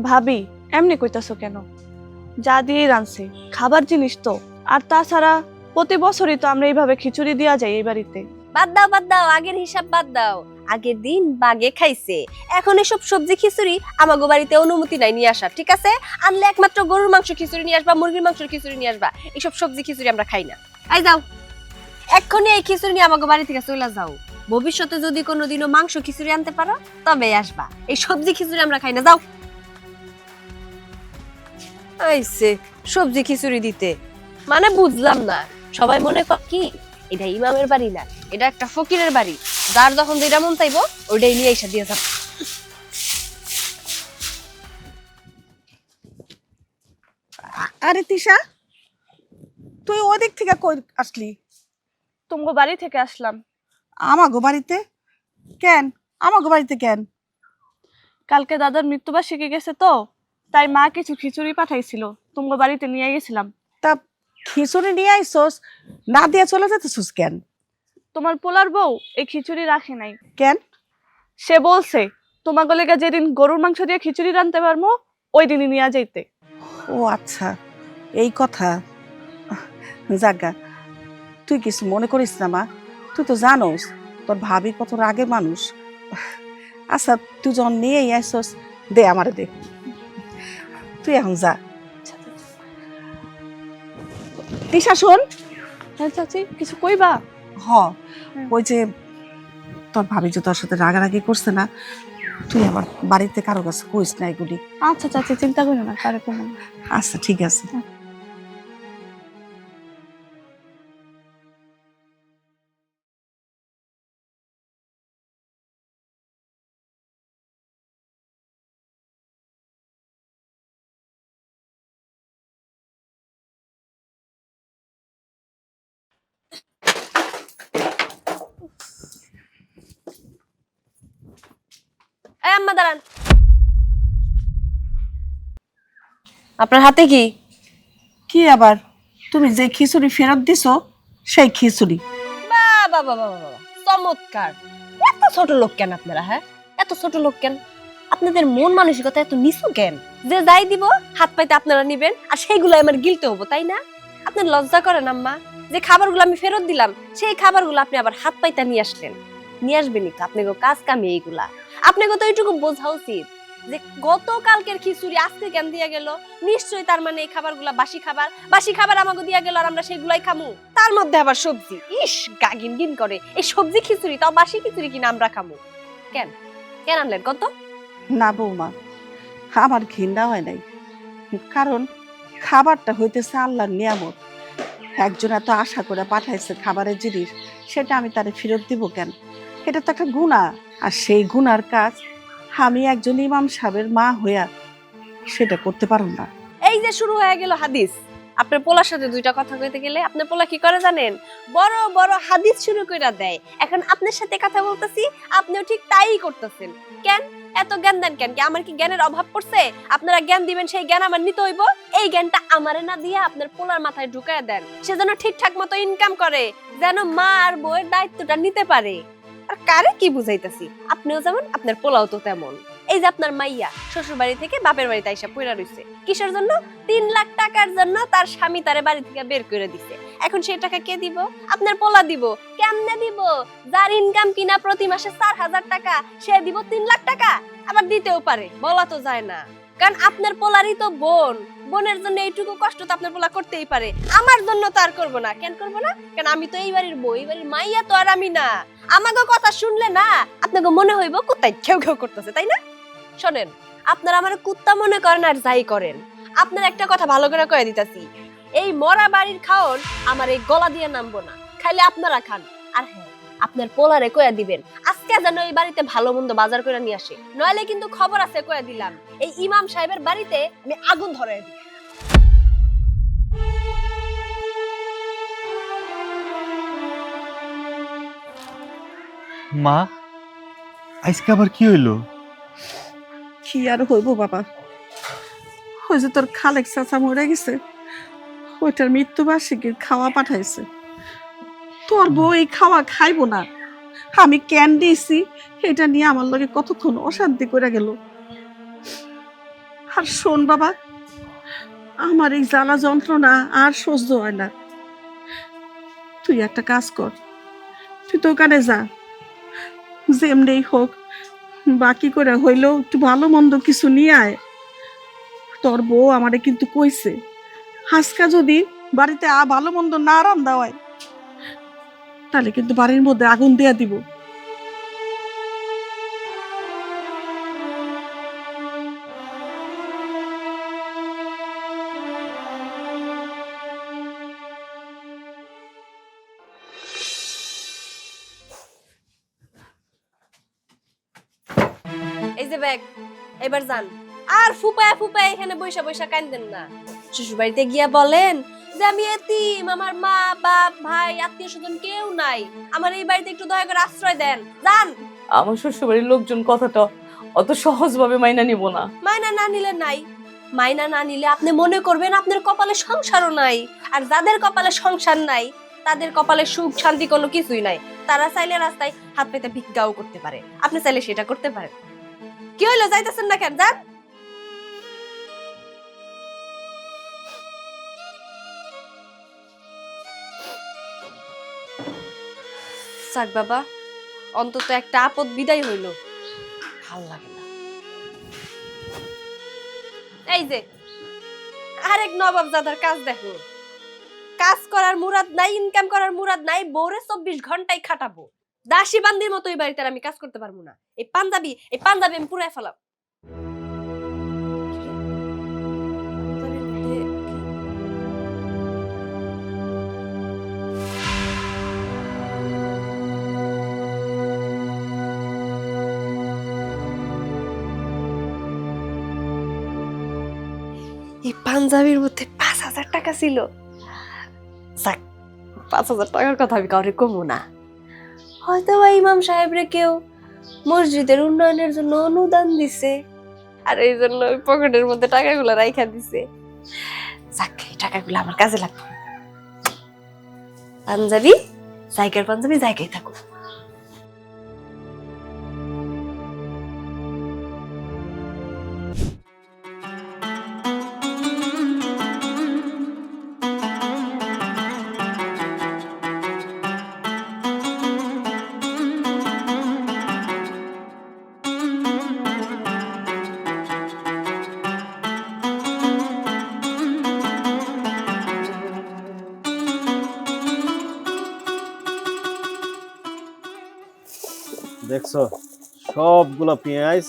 ভাবি এমনি কইতাছো কেন? যা দিয়ে রানছে খাবার জিনিস তো। আর তাছাড়া প্রতি বছরই তো আমরা এইভাবে খিচুড়ি দিয়া যাই এই বাড়িতে। বাদ দাও, আগের হিসাব বাদ দাও। আগের দিন বাগে খাইছে, এখন এসব সবজি খিচুড়ি আমাগো বাড়িতে অনুমতি নাই নিয়ে আসার, ঠিক আছে? আনলে একমাত্র গরুর মাংস খিচুড়ি নিয়ে আসবা, মুরগির মাংসের খিচুড়ি নিয়ে আসবা। এইসব সবজি খিচুড়ি আমরা খাই না। আই যাও, এক্ষুনি এই খিচুড়ি নিয়ে আমাগো বাড়ি থেকে চলে যাও। ভবিষ্যতে যদি কোনোদিনও মাংস খিচুড়ি আনতে পারো তবে আসবা, এই সবজি খিচুড়ি আমরা খাই না। যাও। আইছে সবজি খিচুড়ি দিতে, মানে বুঝলাম না। সবাই মনে কর কি এটা ইমামের বাড়ি না, এটা একটা ফকিরের বাড়ি। যার যখন যেটা মন চাইবো ওইটাই নিয়ে এসে দিয়ে যাব। আরে তিশা, তুই ওদিক থেকে কই আসলি? তুমগো বাড়ি থেকে আসলাম। আমাগো বাড়িতে কেন? আমাগো বাড়িতে কেন? কালকে দাদার মৃত্যুবার্ষিকী গেছে তো, তাই মা কিছু খিচুড়ি পাঠাইছিল, তুমগো বাড়িতে নিয়ে গেছিলাম। তা খিচুড়ি নিয়ে আইসোস, না দিয়ে চলে যেতেছিস কেন? তোমার পোলার বউ এই খিচুড়ি রাখে নাই। কেন? সে বলছে তোমাকে লেগে যেদিন গরুর মাংস দিয়ে খিচুড়ি রানতে পারবো ওই দিনই নিয়ে যাইতে। ও আচ্ছা, এই কথা। জাগা, তুই কিছু মনে করিস না মা, তুই তো জানোস তোর ভাবি কত রাগের মানুষ। আচ্ছা তুই যখন নিয়ে আইসোস, দে আমারে দে, তুই এখন যা। তিশা শোন। হ্যাঁ চাচি, কিছু কইবা? হ, ওই যে তোর ভাবি যে তোর সাথে রাগারাগি করছে না, তুই আবার বাড়িতে কারো কাছে কইস না এগুলি। আচ্ছা চাচি, চিন্তা করো না, কারে কমো না। আচ্ছা ঠিক আছে। এই আম্মা দাঁড়ান। আপনার হাতে কি? কি আবার? তুমি যে খিচুড়ি ফেরত দিছো সেই খিচুড়ি। বাবা বাবা বাবা, চমৎকার। এত ছোট লোক কেন আপনারা? হ্যাঁ, এত ছোট লোক কেন? আপনাদের মন মানসিকতা এত নিচু কেন? যে যাই দিব হাত পাইতে আপনারা নিবেন আর সেইগুলো আমার গিলতে হবো, তাই না? আপনার লজ্জা করেন আম্মা? যে খাবারগুলো আমি ফেরত দিলাম সেই খাবারগুলো আপনি আবার হাত পাইতে নিয়ে আসলেন। নিয়ে আসবেনই তো, আপনাকে কাজ কামে এইগুলা। আপনাকে তো এইটুকু বোঝা উচিত যে গতকালকের খিচুড়ি আজকে কেন দিয়া গেল। নিশ্চয়ই তার মানে এই খাবারগুলা বাসি খাবার, বাসি খাবার আমাকে দিয়া গেল আর আমরা সেগুলাই খামু। তার মধ্যে আবার সবজি, ইস গাগিন গিন করে। এই সবজি খিচুড়ি তাও বাসি খিচুড়ি কিনা আমরা খামু? কেন কেন আনলেন কত? না বৌমা, আমার ঘৃণা হয় নাই, কারণ খাবারটা হইতেছে আল্লাহর নিয়ামত। একজন এত আশা করে পাঠাইছে খাবারের জিনিস, সেটা আমি তারে ফেরত দিব কেন? এটা তো একটা গুনাহ, আর সেই গুনার কাজ আমি একজন ইমাম সাহেবের মা হইয়া সেটা করতে পারব না। এই যে শুরু হয়ে গেল হাদিস। আপনার পোলার সাথে দুইটা কথা কইতে গেলে আপনার পোলা কি করে জানেন? বড় বড় হাদিস শুরু কইরা দেয়। এখন আপনার সাথে কথা বলতেছি, আপনিও ঠিক তাই করতেছেন। কেন এত জ্ঞান দেন কেন? কি আমার কি জ্ঞানের অভাব পড়ছে? আপনারা জ্ঞান দিবেন, সেই জ্ঞান আমার নিতে হইব। এই জ্ঞানটা আমারে না দিয়ে আপনার পোলার মাথায় ঢুকায় দেন, সে যেন ঠিকঠাক মতো ইনকাম করে, যেন মা আর বউয়ের দায়িত্বটা নিতে পারে। আর কারে কি বুঝাইতাছি? আপনিও যেমন আপনার পোলাও তো তেমন। এই যে আপনার মাইয়া শ্বশুর বাড়ি থেকে বাপের বাড়িতে আইসা পইরা রইছে, কিসের জন্য? 3 লাখ টাকার জন্য। তার স্বামী তারে বাড়ি থেকে বের করে দিছে। এখন সেই টাকা কে দিব? আপনার পোলা দিব। কেমনে দিব? যার ইনকাম কিনা প্রতি মাসে 4000 টাকা, সে দিব 3 লাখ টাকা? আবার দিতেও পারে, বলা তো যায় না। কারণ আপনার পোলারই তো বোন, বোনের জন্য এইটুকু কষ্ট তো আপনার পোলা করতেই পারে। আমার জন্য তো আর করবো না। কেন করবো না? কারণ আমি তো এই বাড়ির বউ, এই বাড়ির মাইয়া তো আর আমি না। আমাকে কথা শুনলে না আপনাকে মনে হইব কোথায় ঘেউ ঘেউ করতেছে, তাই না? শোনেন, আপনারা আমার কুত্তা মনে করেন আর যাই করেন, আপনার একটা কথা ভালো করে কয়ে দিতেছি, এই মরা বাড়ির খাওন আমার এই গলা দিয়ে নামবো না। খাইলে আপনারা খান। আর হ্যাঁ, আপনার পোলারে কয়ে দিবেন আজকে যেন এই বাড়িতে ভালো মন্দ বাজার করে নিয়ে আসে, নইলে কিন্তু খবর আছে কয়ে দিলাম, এই ইমাম সাহেবের বাড়িতে আমি আগুন ধরায় দিই। মা আজকে আবার কি হইলো? কি আর হইব বাবা, ওই যে তোর খালেক চাচা মরে গেছে, ওইটার মৃত্যুবার্ষিকীর খাওয়া পাঠাইছে। তোর বউ এই খাওয়া খাইবো না, আমি কেন দিয়েছি এটা নিয়ে আমার লগে কতক্ষণ অশান্তি করে গেল। আর শোন বাবা, আমার এই জ্বালা যন্ত্রণা আর সহ্য হয় না। তুই একটা কাজ কর, তুই তো ওখানে যা, যেমনি হোক বাকি করে হইলেও একটু ভালো মন্দ কিছু নিয়ে আয়। তোর বউ আমারে কিন্তু কইছে, হাসকা যদি বাড়িতে ভালো মন্দ না রান্না হয় তাহলে কিন্তু বাড়ির মধ্যে আগুন দিয়া দিব। এই যে ব্যাগ, এবার যান। আর ফুপায় ফুপায় এখানে বৈশা বৈশা কান্দেন না। শ্বশুর বাড়িতে গিয়া বলেন যে আমি এতিম, আমার মা বাপ ভাই আত্মীয় স্বজন কেউ নাই, আমার এই বাড়িতে একটু দয়া করে আশ্রয় দেন। যান। আমার শ্বশুরবাড়ির লোকজন কথাটা অত সহজভাবে মাইনা নিব না। মাইনা না নিলে নাই, মাইনা না নিলে আপনি মনে করবেন আপনার কপালে সংসারও নাই। আর যাদের কপালে সংসার নাই তাদের কপালে সুখ শান্তি কোনো কিছুই নাই। তারা চাইলে রাস্তায় হাত পেতে ভিক্ষাও করতে পারে, আপনি চাইলে সেটা করতে পারেন। কি হইলো, যাইতেছেন না কেন? যান। যাক বাবা, অন্তত একটা আপদ বিদায় হইল। ভাল লাগে না। এই যে আরেক নবাবজাদার কাজ দেখো, কাজ করার মুরাদ নাই, ইনকাম করার মুরাদ নাই, বউরে 24 ঘন্টায় খাটাবো। দাসী বান্দির মতো এই বাড়িতে আমি কাজ করতে পারবো না। এই পাঞ্জাবি আমি পুরাই ফেলাম। পাঞ্জাবির মধ্যে কি? এই পাঞ্জাবির মধ্যে 5,000 টাকা ছিল। যাক, 5,000 টাকার কথা আমি কাউরে কমু না। হয়তো বা ইমাম সাহেবরে কেউ মসজিদের উন্নয়নের জন্য অনুদান দিছে, আর এই জন্য ওই পকেটের মধ্যে টাকাগুলো রাইখা দিছে। যাক, এই টাকাগুলো আমার কাজে লাগবে। পাঞ্জাবি জায়গায় থাকুক। দেখছো সবগুলো পেঁয়াজ,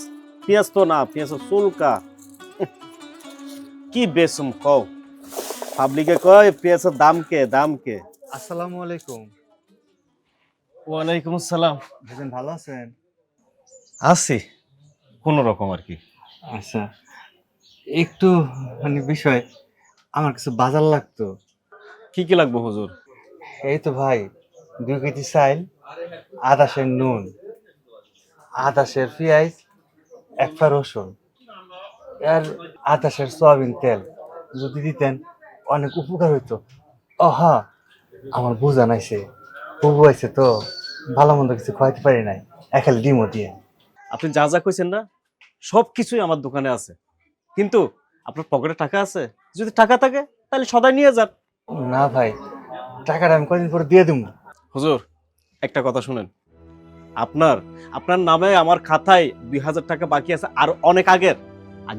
পেঁয়াজ তো না, পেঁয়াজ চুলকা। কি বেসম কও, পাবলিকে কয় পেঁয়াজের দাম কে। আসসালামু আলাইকুম। ওয়ালাইকুম আসসালাম। ভাইজান ভালো আছেন? আছি কোন রকম আর কি। আচ্ছা, একটু বিষয়, আমার কিছু বাজার লাগতো। কি কি লাগবে হুজুর? এই তো ভাই, 2 কেজি চাইল, 1/2 সের নুন, 1/2 সের পেঁয়াজ, 1 পা রসুন, আর 1/2 সের সয়াবিন তেল যদি দিতেন অনেক উপকার হইতো। ও হ্যাঁ, আমার বুঝা নাইছে, বুবু আইছে তো, ভালো মন্দ কিছু খাইতে পারি নাই, একালে ডিমও দিয়ে। আপনি যা যা কইছেন না সব কিছুই আমার দোকানে আছে, কিন্তু আপনার পকেটে টাকা আছে? যদি টাকা থাকে তাহলে সদাই নিয়ে যান। না ভাই, টাকাটা আমি কদিন পরে দিয়ে দেবো। হুজুর একটা কথা শুনেন, আপনার নামে আমার খাতায় 2,000 টাকা বাকি আছে, আর অনেক আগে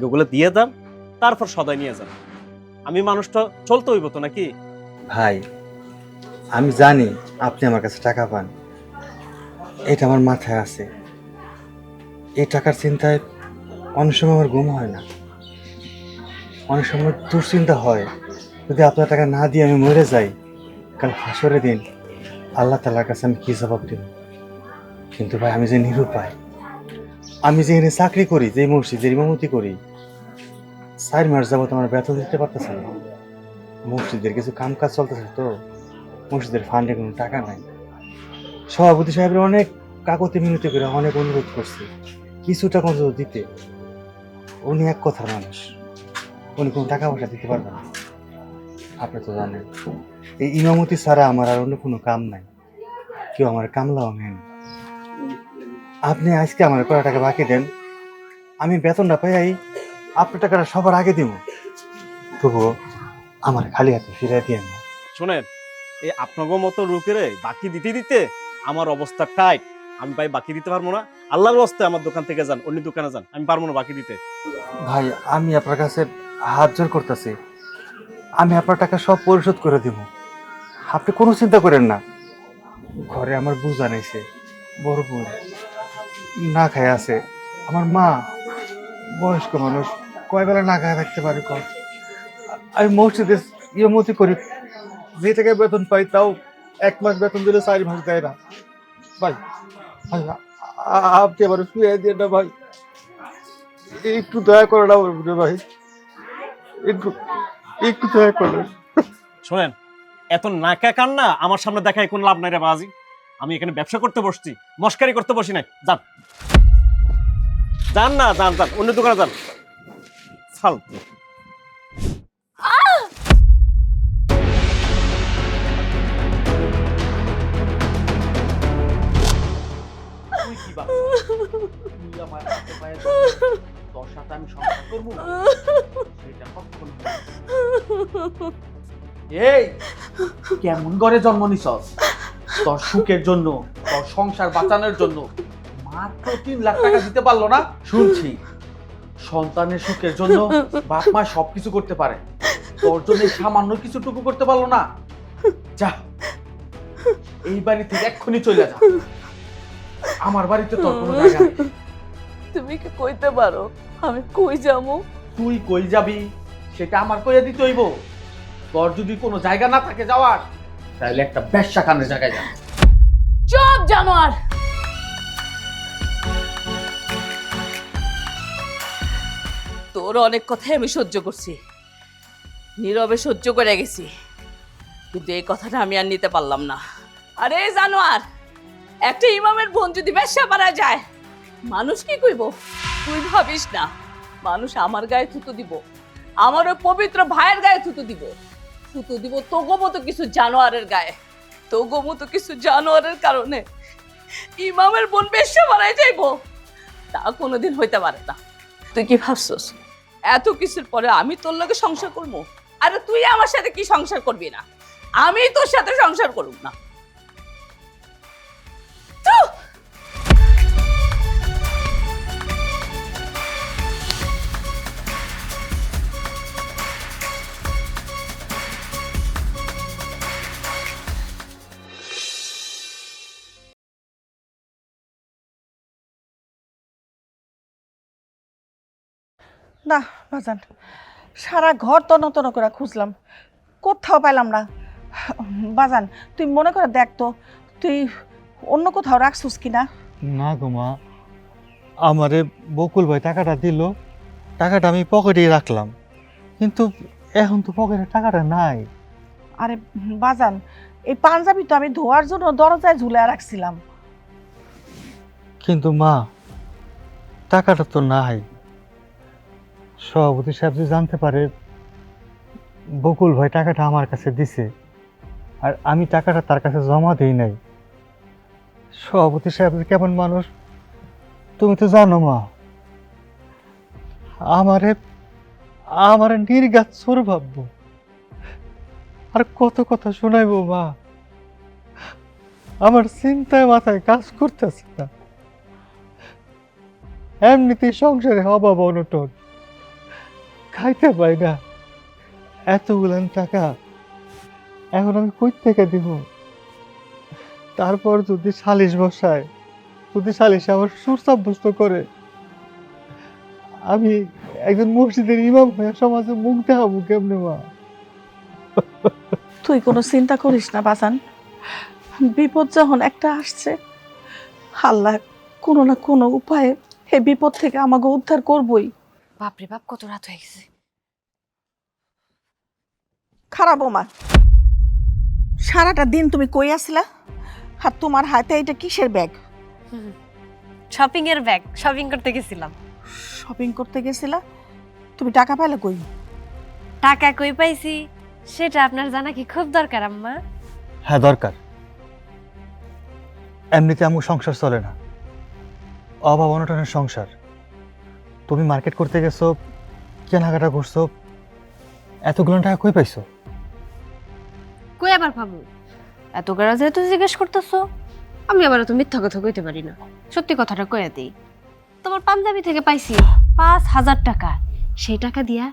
ওগুলো দিয়ে দেন, তারপর সদাই নিয়ে যান। আমি মানুষটা চলতে হইব তো নাকি? ভাই, আমি জানি আপনি আমার কাছে টাকা পান, এটা আমার মাথায় আছে। এই টাকার চিন্তায় অনেক সময় আমার ঘুম হয় না, অনেক সময় দুশ্চিন্তা হয়, যদি আপনার টাকা না দিয়ে আমি মরে যাই, কাল হাসরের দিন আল্লাহ তাআলার কাছে আমি কি জবাব দেব? কিন্তু ভাই, আমি যে নিরুপায়, আমি যে এখানে চাকরি করি, যে মসজিদের ইমামতি করি, 4 মাস যাবত আমার বেতন দিতে পারতেছে না। মসজিদের কিছু কাম কাজ চলতেছে তো, মসজিদের ফান্ডে কোনো টাকা নাই। সভাপতি সাহেবের অনেক কাকতি মিনতি করে অনেক অনুরোধ করছি কিছু টাকা অন্তত দিতে। উনি এক কথার মানুষ, উনি কোনো টাকা পয়সা দিতে পারবে না। আপনি তো জানেন এই ইমামতি ছাড়া আমার আর অন্য কোনো কাম নাই, কেউ আমার কামলাও নেন। আপনি আজকে আমার কয় টাকা বাকি দেন, আমি বেতনটা পাই আপনার টাকাটা সবার আগে দিব, তবুও আমার খালি হাতে ফিরিয়ে দিয়ে না। শোনেন, এই আপনাগো মতো লোকেরে বাকি দিতে দিতে আমার অবস্থা টাইট। আমি ভাই বাকি দিতে পারবো না। আল্লাহর ওয়াস্তে আমার দোকান থেকে যান, অন্য দোকানে যান, আমি পারবো না বাকি দিতে। ভাই আমি আপনার কাছে হাত জোর করতেছি, আমি আপনার টাকা সব পরিশোধ করে দিব, আপনি কোনো চিন্তা করেন না। ঘরে আমার বুঝা নেইছে, বড় বোন না খায় আছে, আমার মা বয়স্ক মানুষ, কয় বেলা না খায় থাকতে পারে কর। আমি মসজিদে ইয়মতি করি, যে টাকায় বেতন পাই তাও 1 মাস বেতন দিলে 4 মাস দেয় না। ভাই ভাই আপনি আবার শুয়ে দিয়ে না ভাই, একটু দয়া করে না ভাই, একটু একটু দয়া করেন। শোনেন, এত নাকা কান্না আমার সামনে দেখায় কোনো লাভ নাই রে বাজি। আমি এখানে ব্যবসা করতে বসছি, মস্কারি করতে বসি নাই। যান যান না, যান যান, অন্য দোকানে যান। ফালতু। তুই কি ভাবছিস? তুই আমার হাতে পায়ে ধরে তোর সাথে আমি সংসার করবো? সেটা কখনো না। এই কেমন ঘরে জন্ম নিছস? তোর সুখের জন্য, তোর সংসার বাঁচানোর জন্য মাত্র 3 লাখ টাকা দিতে পারলো না? শুনছি সন্তানের সুখের জন্য বাপ মা সবকিছু করতে পারে, তোর জন্য এই সামান্য কিছুটুকু করতে পারলো না? যা, এই বাড়ি থেকে এক্ষুনি চলে যা, আমার বাড়িতে তোর কোনো জায়গা নেই। তুমি কি কইতে পারো আমি কই যাবো? তুই কই যাবি সেটা আমার কইয়া দিতে হইব। তোর যদি কোনো জায়গা না থাকে যাওয়ার, তাহলে একটা ব্যবসাখানের জায়গায় যা। চুপ জানোয়ার! তোর অনেক কথাই আমি সহ্য করছি, নীরবে সহ্য করে গেছি, কিন্তু এই কথাটা আমি আর নিতে পারলাম না। আরে জানোয়ার, একটা ইমামের বোন যদি ব্যবসা পারা যায়, মানুষ কি কইব? তুই ভাবিস না মানুষ আমার গায়ে থুতু দিব, আমার ওই পবিত্র ভাইয়ের গায়ে থুতু দিব, থুতু দিব তোগো মতো কিছু জানোয়ারের গায়ে। তোগো মতো কিছু জানোয়ারের কারণে ইমামের বোন ব্যবসা পারায় যাইব, তা কোনোদিন হইতে পারে না। তুই কি ভাবছস এত কিছুর পরে আমি তোর লগে সংসার করবো? আরে তুই আমার সাথে কি সংসার করবি না? আমি তোর সাথে সংসার করব না। না বাজান, সারা ঘর তন্ন তন্ন করে খুঁজলাম, কোথাও পাইলাম না। বাজান তুই মনে করে দেখ তো, তুই অন্য কোথাও রাখছিস কিনা। না গো মা, আমারে বকুল ভাই টাকাটা দিল, টাকাটা আমি পকেটেই রাখলাম, কিন্তু এখন তো পকেটে টাকাটা নাই। আরে বাজান, এই পাঞ্জাবি তো আমি ধোয়ার জন্য দরজায় ঝুলে রাখছিলাম। কিন্তু মা, টাকাটা তো নাই। সভাপতি সাহেব যে জানতে পারে বকুল ভাই টাকাটা আমার কাছে দিছে, আর আমি টাকাটা তার কাছে জমা দিই নাই, সভাপতি সাহেব যে কেমন মানুষ তুমি তো জানো মা। আমারে আমারে নির্ঘাত চোর ভাববো, আর কত কথা শোনাইবো মা। আমার চিন্তায় মাথায় কাজ করতেছে না। এমনিতেই সংসারে অভাব অনটন, খাইতে পাই না, এতগুলান টাকা এখন আমি কই থেকে দিব? তারপর যদি সালিশ বসায়, যদি সালিশে আমার সুর সাব্যস্ত করে, আমি একজন মসজিদের ইমাম হয়ে সমাজে মুখ দেখাবো কেমনে মা? তুই কোনো চিন্তা করিস না বাজান, বিপদ যখন একটা আসছে, আল্লাহ কোনো না কোনো উপায়ে এই বিপদ থেকে আমাকে উদ্ধার করবই। বাপরে বাপ, কত রাত হয়ে গেছে। খারাপ মা, সারাটা দিন তুমি কই আসলা? আর তোমার হাতে এটা কিসের ব্যাগ? শপিং এর ব্যাগ শপিং করতে গেছিলাম। শপিং করতে গেছিলা? তুমি টাকা পাইলে কই? টাকা কই পাইছি সেটা আপনার জানা কি খুব দরকার আম্মা? হ্যাঁ দরকার। এমনিতে আমার সংসার চলে না, অভাব অনটনের সংসার। তুমি মার্কেট করতে গেছো, কেনাকাটা করছো, এতগুলো টাকা কই পাইছো? কই আবার পাবো? এত করে যেহেতু জিজ্ঞেস করতেছো, আমি আবার তো মিথ্যা কথা কইতে পারি না, সত্যি কথাটা কইয়া দিই। তোমার পাঞ্জাবি থেকে পাইছি 5,000 টাকা, সেই টাকা দিয়া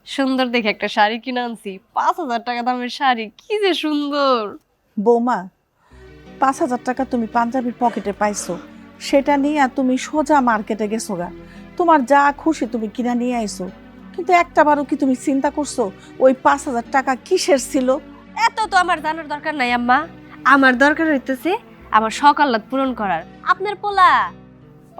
সুন্দর দেখে একটা শাড়ি কিনে আনছি। 5,000 টাকা দামের শাড়ি, কি যে সুন্দর। বৌমা, 5,000 টাকা তুমি পাঞ্জাবির পকেটে পাইছো, সেটা নিয়ে তুমি সোজা মার্কেটে গেছো গা। তোমার যা খুশি তুমি কিনা নিয়ে আইছো, কিন্তু একটাবারও কি তুমি চিন্তা করছো ওই 5,000 টাকা কিসের ছিল? এত তো আমার জানার দরকার নাই আম্মা, আমার দরকার হইতেছে আমার শখ আহ্লাদ পূরণ করার। আপনার পোলা,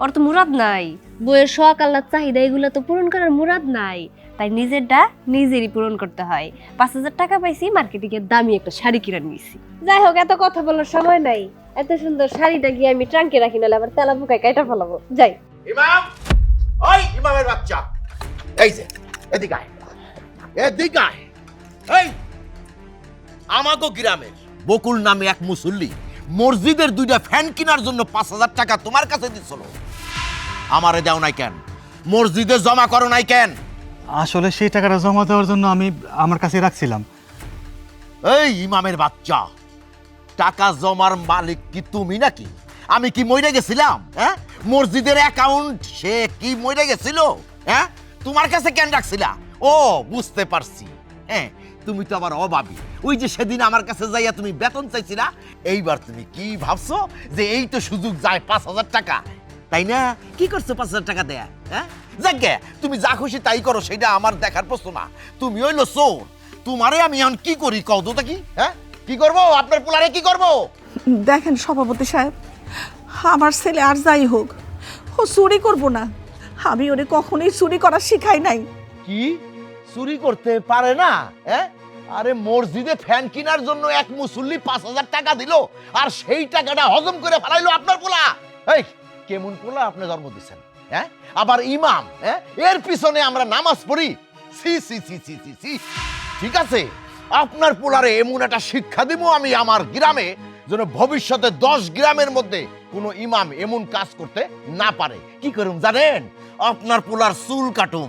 ওর তো মুরাদ নাই, বইয়ের শখ আহ্লাদ চাহিদা এগুলো তো পূরণ করার মুরাদ নাই, তাই নিজেরটা নিজেরই পূরণ করতে হয়। 5,000 টাকা পাইছি, মার্কেটে গিয়ে দামি একটা শাড়ি কিনে নিয়েছি। যাই হোক, এত কথা বলার সময় নাই। এত সুন্দর শাড়িটা গিয়ে আমি ট্রাঙ্কে রাখি, নাহলে আবার তেলা পোকায় কাইটা ফেলাবো। যাই। ইমাম, ওই ইমামের বাচ্চা, এই যে এদিকে আয়, এদিকে আয়। এই আমাগো গ্রামের বকুল নামে এক মুসল্লি মসজিদের 2টা ফ্যান কেনার জন্য 5,000 টাকা তোমার কাছে দিছিল, আমারে দাও নাই কেন? মসজিদে জমা করো নাই কেন? আসলে সেই টাকাটা জমা দেওয়ার জন্য আমি আমার কাছে রাখছিলাম। এই ইমামের বাচ্চা, টাকা জমার মালিক কি তুমি নাকি? আমি কি মরে গেছিলাম? হ্যাঁ, মসজিদের অ্যাকাউন্ট সে কি মরে গেছিল? হ্যাঁ, তোমার কাছে কেন রাখছিলা? ও বুঝতে পারছি, হ্যাঁ তুমি তো আবার অভাবী। ওই যে সেদিন আমার কাছে যাইয়া তুমি বেতন চাইছিলা, এইবার তুমি কি ভাবছো যে এই তো সুযোগ যায় 5,000 টাকা, তাই না? কি করছো 5,000 টাকা দেয়া? হ্যাঁ, যাকে তুমি যা খুশি তাই করো, সেটা আমার দেখার প্রশ্ন না। তুমি হইলো চোর, তোমারে আমি এখন কি করি কও তো কি? হ্যাঁ, কি করবো? আপনার পোলারে কি করবো? দেখেন সভাপতি সাহেব, আমার ছেলে আর যাই হোক, ও চুরি করবো না। আমি ওরে কখনোই চুরি করা শিখাই নাই। কি চুরি করতে পারে না? হ্যাঁ, আরে মসজিদে ফ্যান কেনার জন্য এক মুসল্লি 5,000 টাকা দিল, আর সেই টাকাটা হজম করে ফেলাইলো আপনার পোলা। এই কেমন পোলা আপনি জন্ম দিচ্ছেন? হ্যাঁ, আবার ইমাম, হ্যাঁ এর পিছনে আমরা নামাজ পড়ি। সি সি সি সি সি সি। ঠিক আছে, আপনার পোলারে এমন একটা শিক্ষা দিব আমি আমার গ্রামে, যেন ভবিষ্যতে 10 গ্রামের মধ্যে কোনো ইমাম এমন কাজ করতে না পারে। কি করুম জানেন? আপনার পোলার চুল কাটুম,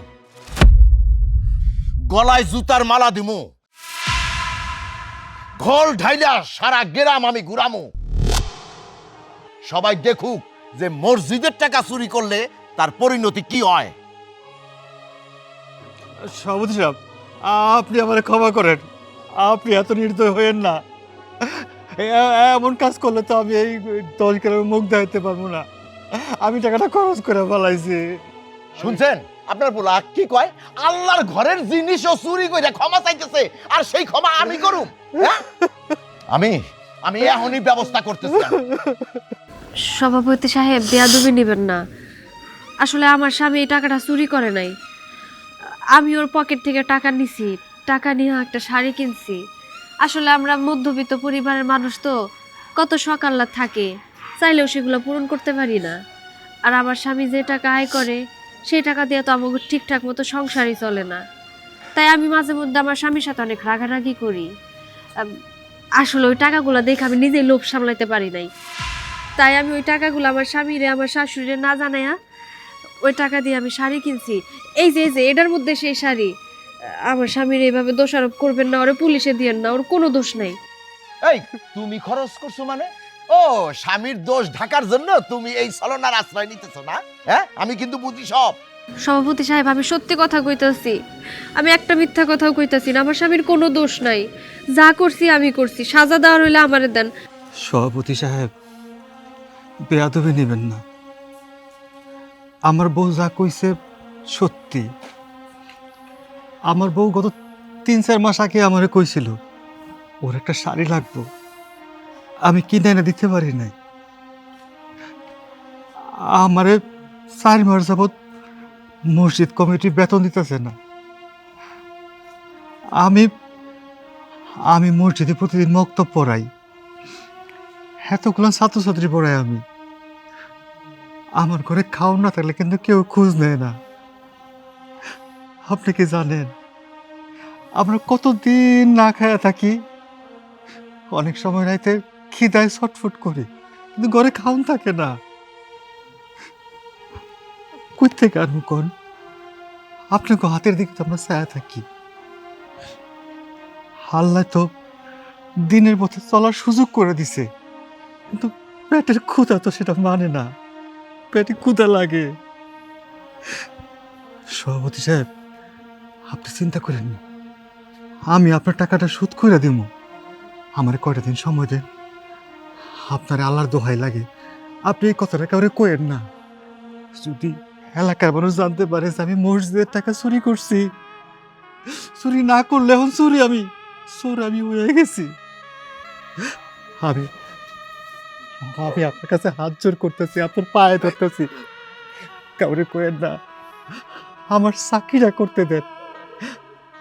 গলায় জুতার মালা দিমু, ঘোল ঢাইলা সারা গ্রাম আমি ঘুরামু। সবাই দেখুক যে মসজিদের টাকা চুরি করলে তার পরিণতি কি হয়। সভাপতি সাহেব, আপনি আমারে ক্ষমা করেন, আপনি এত নির্দয় হয়েন না। এমন কাজ করলে তো আমি এই 10 গ্রামের মুখ দেখাইতে পারবো না। আমি টাকাটা খরচ করে ফেলাইছি। শুনছেন আপনার পোলা কি কয়? আল্লাহর ঘরের জিনিসও চুরি করে ক্ষমা চাইতেছে, আর সেই ক্ষমা আমি করুম? হ্যাঁ? আমি এখনই ব্যবস্থা করতেছি। সভাপতি সাহেব, বেয়াদবি নেবেন না। আসলে আমার স্বামী এই টাকাটা চুরি করে নাই, আমি ওর পকেট থেকে টাকা নিছি, টাকা নিয়ে একটা শাড়ি কিনছি। আসলে আমরা মধ্যবিত্ত পরিবারের মানুষ তো, কত সকাল্লা থাকে, চাইলেও সেগুলো পূরণ করতে পারি না। আর আমার স্বামী যে টাকা আয় করে সেই টাকা দিয়ে তো আমাকে ঠিকঠাক মতো সংসারই চলে না, তাই আমি মাঝে মধ্যে আমার স্বামীর সাথে অনেক রাগারাগি করি। আসলে ওই টাকাগুলো দেখে আমি নিজেই লোভ সামলাইতে পারি নাই, তাই আমি ওই টাকাগুলো আমার স্বামীরে আমার শাশুড়িরে না জানাইয়া ওই টাকা দিয়ে আমি শাড়ি কিনছি। এই যে এটার মধ্যে সেই শাড়ি। আমার স্বামীর এইভাবে দোষারোপ করবেন না, ওরে পুলিশে দিয়েন না, ওর কোনো দোষ নাই। এই তুমি খরচ করছো মানে? ও স্বামীর দোষ ঢাকার জন্য তুমি এই ছলনার আশ্রয় নিতেছো না? হ্যাঁ, আমি কিন্তু বুঝি সব। সভাপতি সাহেব, আমি সত্যি কথা কইতাছি, আমি একটা মিথ্যা কথাও কইতাছি না। আমার স্বামীর কোনো দোষ নাই, যা করছি আমি করছি, সাজা দেওয়ার হইলে আমারে দেন। সভাপতি সাহেব, বেয়াদবি নেবেন না। আমার বউ যা কইছে সত্যি। আমার বউ গত 3-4 মাস আগে আমারে কইছিল ওর একটা শাড়ি লাগবে, আমি কিনে এনে দিতে পারি নাই। আমারে 4 মাস যাবৎ মসজিদ কমিটি বেতন দিতেছে না। আমি মসজিদে প্রতিদিন মক্তব পড়াই, এতগুলো ছাত্রছাত্রী পড়াই আমি। আমার ঘরে খাওয়া না থাকলে কিন্তু কেউ খোঁজ নেয় না। আপনি কি জানেন আমরা কতদিন না খায়া থাকি? অনেক সময় রাইতে খিদায় ছটফট করি, কিন্তু ঘরে খাওন থাকে না। কই থেকে আনবো কোন? আপনাকে হাতের দিকে তো আমরা ছায়া থাকি। আল্লাহ তো দিনের পথে চলার সুযোগ করে দিছে, কিন্তু পেটের ক্ষুধা তো সেটা মানে না। পেটে ক্ষুধা লাগে। সভাপতি সাহেব, আপনি চিন্তা করেন না, আমি আপনার টাকাটা শোধ করে দিব। আমার কয়টা দিন সময় দেন। আপনার আল্লাহর দোহাই লাগে, আপনি এই কথাটা কাউরে কয়েন না। যদি এলাকার মানুষ জানতে পারে যে আমি মসজিদের টাকা চুরি করছি, চুরি না করলে এখন চোর আমি হয়ে গেছি। আমি আমি আপনার কাছে হাত জোর করতেছি, আপনার পায়ে ধরতেছি, কাউরে কয়েন না। আমার চাকরিটা করতে দেন,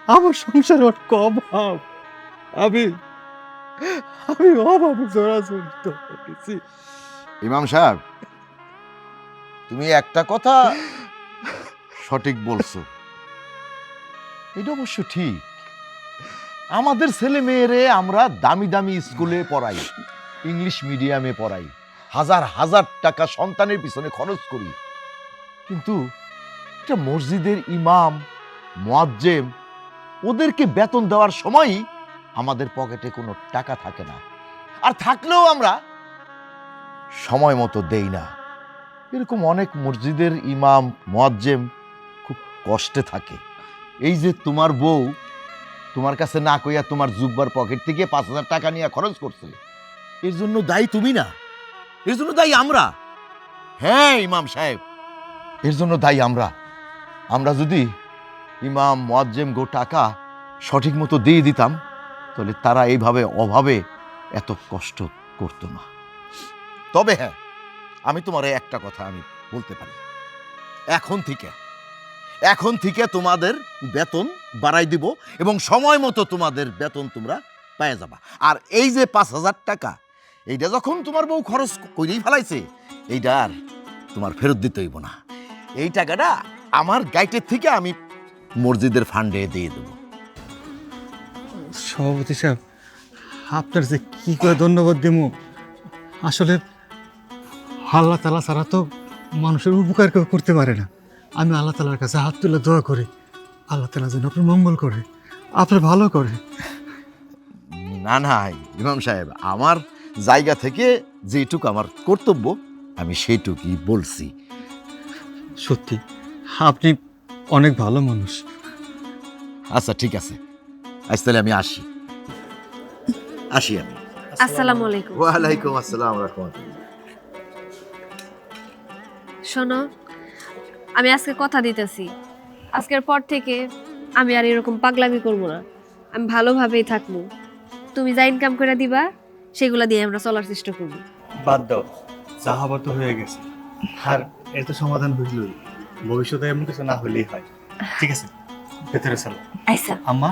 আমার সংসার ওর কম ভাব। আমি অভাবে জোরাজুরিত হয়েছি। ইমাম সাহেব, তুমি একটা কথা সঠিক বলছো। এটা অবশ্য ঠিক। আমাদের ছেলে মেয়েরে আমরা দামি দামি স্কুলে পড়াই, ইংলিশ মিডিয়ামে পড়াই, হাজার হাজার টাকা সন্তানের পিছনে খরচ করি, কিন্তু এটা মসজিদের ইমাম, মুয়াজ্জেম, ওদেরকে বেতন দেওয়ার সময়ই আমাদের পকেটে কোনো টাকা থাকে না। আর থাকলেও আমরা সময় মতো দেই না। এরকম অনেক মসজিদের ইমাম, মুয়াজ্জেম খুব কষ্টে থাকে। এই যে তোমার বউ তোমার কাছে না কইয়া তোমার জুব্বার পকেট থেকে 5,000 টাকা নিয়ে খরচ করছে, এর জন্য দায়ী তুমি না, এর জন্য দায়ী আমরা। হ্যাঁ ইমাম সাহেব, এর জন্য দায়ী আমরা। আমরা যদি ইমাম, মুয়াজ্জেম গো টাকা সঠিক মতো দিয়ে দিতাম, তাহলে তারা এইভাবে অভাবে এত কষ্ট করতো না। তবে হ্যাঁ, আমি তোমার একটা কথা আমি বলতে পারি, এখন থেকে তোমাদের বেতন বাড়াই দিব এবং সময় মতো তোমাদের বেতন তোমরা পেয়ে যাবা। আর এই যে 5,000 টাকা, এইটা যখন তোমার বউ খরচ করেই ফেলাইছে, এইটা আর তোমার ফেরত দিতে হইব না। এই টাকাটা আমার গাইটের থেকে আমি মসজিদের ফান্ডে দিয়ে দেব। সভাপতি সাহেব, আপনার যে কি করে ধন্যবাদ দেবো। আসলে আল্লাহ তাআলা ছাড়া তো মানুষের উপকার কেউ করতে পারে না। আমি আল্লাহ তাআলার কাছে হাত তুলে দোয়া করি, আল্লাহ তাআলা যেন আপনার মঙ্গল করে, আপনার ভালো করে। না না ইমাম সাহেব, আমার জায়গা থেকে যেটুকু আমার কর্তব্য আমি সেইটুকুই বলছি। সত্যি আপনি অনেক ভালো মানুষ। আচ্ছা ঠিক আছে, আজ তাহলে আমি আসি আমি। আসসালামু আলাইকুম। ওয়ালাইকুম আসসালাম রাহমাতুল্লাহ। শোনো, আমি আজকে কথা দিতেছি, আজকের পর থেকে আমি আর এরকম পাগলামি করব না। আমি ভালোভাবেই থাকবো। তুমি যা ইনকাম করে দিবা সেগুলা দিয়ে আমরা চলার চেষ্টা করব। বাদ দাও, যা হবার তো হয়ে গেছে, আর এর তো সমাধান হইলই। ভবিষ্যতে এমন কিছু না হলেই হয়। ঠিক আছে, ভেতরে চলো। আচ্ছা আম্মা,